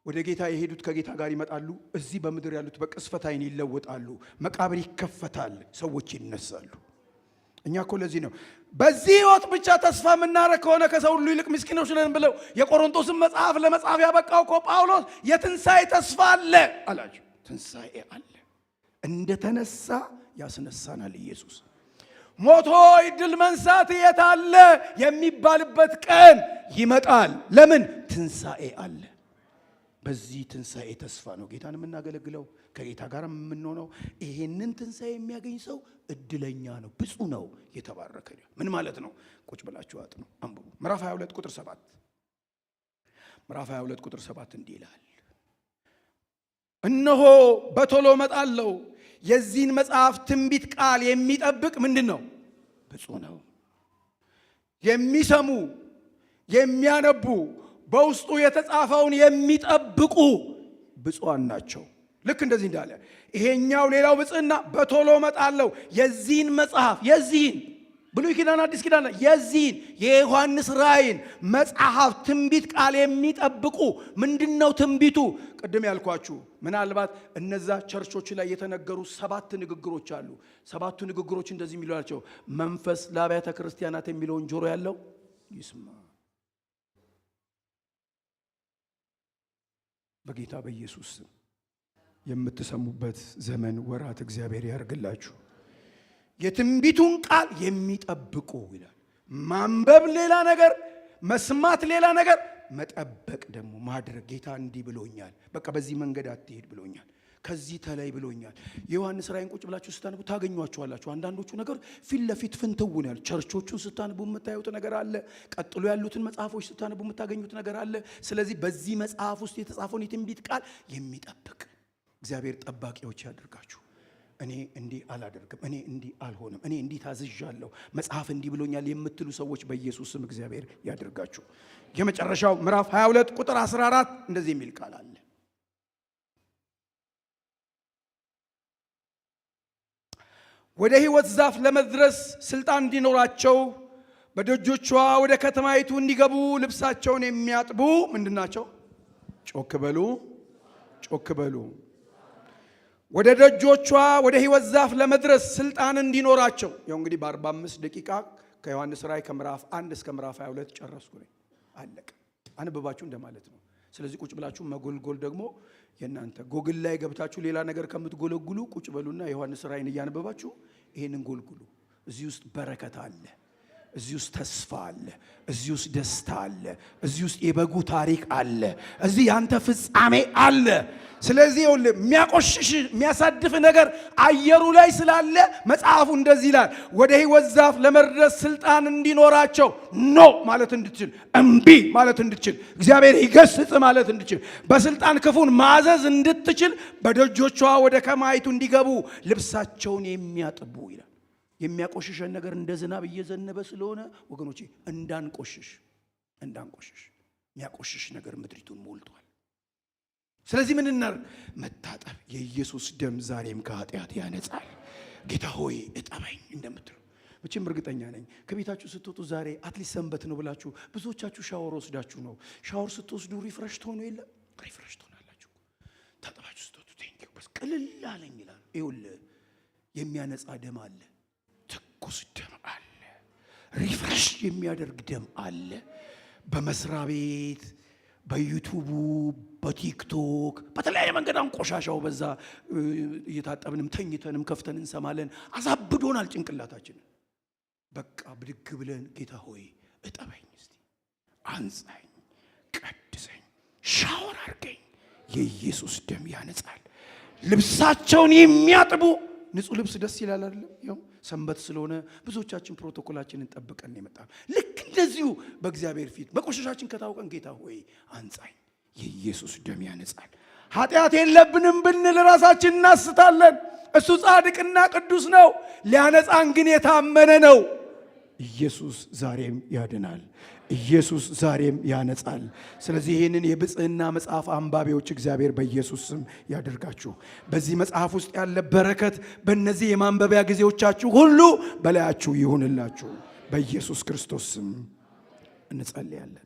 ወደ ጌታ የሄዱት ከጌታ ጋር ይመጣሉ። እዚህ በምድር ያሉት በቅስፈት ዓይን ይለወጣሉ። መቃብር ይከፈታል፣ ሰዎች ይነሳሉ። እኛ እኮ ለዚህ ነው በዚህ ሕይወት ብቻ ተስፋ የምናረግ ከሆነ ከሰው ሁሉ ይልቅ ምስኪኖች ነን ብለው የቆሮንቶስን መጽሐፍ ለመጻፍ ያበቃው እኮ ጳውሎስ የትንሣኤ ተስፋ አለ አላቸው። ትንሣኤ አለ። እንደተነሳ ያስነሳናል ኢየሱስ። ሞቶ ድል መንሳት የት አለ የሚባልበት ቀን ይመጣል። ለምን? ትንሣኤ አለ። በዚህ ትንሣኤ ተስፋ ነው ጌታን የምናገለግለው፣ ከጌታ ጋር የምንሆነው። ይሄንን ትንሣኤ የሚያገኝ ሰው እድለኛ ነው፣ ብፁዕ ነው፣ የተባረከ ነው። ምን ማለት ነው? ቁጭ ብላችሁ አጥኑ፣ አንብቡ። ምዕራፍ 22 ቁጥር 7 ምዕራፍ 22 ቁጥር 7 እንዲህ ይላል፣ እነሆ በቶሎ እመጣለሁ፣ የዚህን መጽሐፍ ትንቢት ቃል የሚጠብቅ ምንድን ነው? ብፁዕ ነው። የሚሰሙ የሚያነቡ በውስጡ የተጻፈውን የሚጠብቁ ብፁዓን ናቸው። ልክ እንደዚህ እንዳለ ይሄኛው ሌላው ብፅዕና በቶሎ እመጣለሁ፣ የዚህን መጽሐፍ የዚህን ብሉይ ኪዳን አዲስ ኪዳን የዚህን የዮሐንስ ራእይን መጽሐፍ ትንቢት ቃል የሚጠብቁ። ምንድነው ትንቢቱ? ቅድም ያልኳችሁ ምናልባት እነዛ ቸርቾች ላይ የተነገሩ 7 ንግግሮች አሉ። 7ቱ ንግግሮች እንደዚህ የሚሉ ናቸው። መንፈስ ለአብያተ ክርስቲያናት የሚለውን ጆሮ ያለው ይስማ። በጌታ በኢየሱስ የምትሰሙበት ዘመን ወራት እግዚአብሔር ያርግላችሁ። የትንቢቱን ቃል የሚጠብቁ ይላል። ማንበብ ሌላ ነገር፣ መስማት ሌላ ነገር፣ መጠበቅ ደግሞ ማድረግ። ጌታ እንዲህ ብሎኛል፣ በቃ በዚህ መንገድ አትሄድ ብሎኛል፣ ከዚህ ተለይ ብሎኛል። የዮሐንስ ራእይን ቁጭ ብላችሁ ስታነቡ ታገኟቸዋላችሁ። አንዳንዶቹ ነገር ፊት ለፊት ፍንትውን ያሉ ቸርቾቹን ስታነቡ የምታዩት ነገር አለ። ቀጥሎ ያሉትን መጽሐፎች ስታነቡ የምታገኙት ነገር አለ። ስለዚህ በዚህ መጽሐፍ ውስጥ የተጻፈውን የትንቢት ቃል የሚጠብቅ እግዚአብሔር ጠባቂዎች ያደርጋችሁ። እኔ እንዲህ አላደርግም፣ እኔ እንዲህ አልሆንም፣ እኔ እንዲህ ታዝዣለሁ፣ መጽሐፍ እንዲህ ብሎኛል የምትሉ ሰዎች በኢየሱስ ስም እግዚአብሔር ያደርጋችሁ። የመጨረሻው ምዕራፍ 22 ቁጥር 14 እንደዚህ የሚል ቃል አለ። ወደ ሕይወት ዛፍ ለመድረስ ስልጣን እንዲኖራቸው በደጆቿ ወደ ከተማይቱ እንዲገቡ ልብሳቸውን የሚያጥቡ ምንድናቸው? ጮክ በሉ፣ ጮክ በሉ። ወደ ደጆቿ ወደ ሕይወት ዛፍ ለመድረስ ስልጣን እንዲኖራቸው። ያው እንግዲህ በ45 ደቂቃ ከዮሐንስ ራእይ ከምዕራፍ 1 እስከ ምዕራፍ 22 ጨረስኩ። አለቀ። አንብባችሁ እንደማለት ነው። ስለዚህ ቁጭ ብላችሁ መጎልጎል ደግሞ የናንተ ጎግል ላይ ገብታችሁ ሌላ ነገር ከምትጎለጉሉ ቁጭ በሉና ዮሐንስ ራእይን እያነበባችሁ ይሄንን ጎልጉሉ። እዚህ ውስጥ በረከት አለ፣ እዚህ ውስጥ ተስፋ አለ፣ እዚህ ውስጥ ደስታ አለ፣ እዚህ ውስጥ የበጉ ታሪክ አለ፣ እዚህ ያንተ ፍጻሜ አለ። ስለዚህ የሚያቆሽሽ የሚያሳድፍ ነገር አየሩ ላይ ስላለ መጽሐፉ እንደዚህ ይላል፣ ወደ ሕይወት ዛፍ ለመድረስ ስልጣን እንዲኖራቸው ኖ ማለት እንድትችል፣ እምቢ ማለት እንድትችል፣ እግዚአብሔር ይገስጽ ማለት እንድትችል፣ በስልጣን ክፉን ማዘዝ እንድትችል በደጆቿ ወደ ከማይቱ እንዲገቡ ልብሳቸውን የሚያጥቡ ይላል። የሚያቆሽሸን ነገር እንደ ዝናብ እየዘነበ ስለሆነ ወገኖቼ እንዳንቆሽሽ የሚያቆሽሽ ነገር ምድሪቱን ሞልቷል። ስለዚህ ምን እናድርግ? መታጠብ። የኢየሱስ ደም ዛሬም ከኃጢአት ያነጻል። ጌታ ሆይ እጠበኝ እንደምትሉ መቼም እርግጠኛ ነኝ። ከቤታችሁ ስትወጡ ዛሬ አትሊስት ሰንበት ነው ብላችሁ ብዙዎቻችሁ ሻወር ወስዳችሁ ነው። ሻወር ስትወስዱ ሪፍሬሽ ትሆኑ የለም? ሪፍሬሽ ትሆናላችሁ። ታጠባችሁ ስትወጡ ቴንኪው በስ ቅልል አለኝ ይላል። ይኸውልህ የሚያነጻ ደም አለ፣ ትኩስ ደም አለ፣ ሪፍሬሽ የሚያደርግ ደም አለ። በመስሪያ ቤት በዩቱቡ በቲክቶክ በተለያየ መንገድ ቆሻሻው በዛ እየታጠብንም ተኝተንም ከፍተን እንሰማለን። አሳብዶናል ጭንቅላታችንን። በቃ ብድግ ብለን ጌታ ሆይ እጠበኝ፣ እስቲ አንጻኝ፣ ቀድሰኝ፣ ሻወር አድርገኝ። የኢየሱስ ደም ያነጻል። ልብሳቸውን የሚያጥቡ ንጹህ ልብስ ደስ ይላል አይደለም? ይኸው ሰንበት ስለሆነ ብዙዎቻችን ፕሮቶኮላችንን ጠብቀን የመጣ ልክ እንደዚሁ በእግዚአብሔር ፊት በቆሻሻችን ከታወቀን ጌታ ሆይ አንጻኝ። የኢየሱስ ደም ያነጻል። ኃጢአት የለብንም ብንል ራሳችን እናስታለን። እሱ ጻድቅና ቅዱስ ነው፣ ሊያነጻን ግን የታመነ ነው። ኢየሱስ ዛሬም ያድናል። ኢየሱስ ዛሬም ያነጻል። ስለዚህ ይህንን የብጽህና መጽሐፍ አንባቢዎች እግዚአብሔር በኢየሱስ ስም ያደርጋችሁ። በዚህ መጽሐፍ ውስጥ ያለ በረከት በእነዚህ የማንበቢያ ጊዜዎቻችሁ ሁሉ በላያችሁ ይሁንላችሁ። በኢየሱስ ክርስቶስ ስም እንጸልያለን።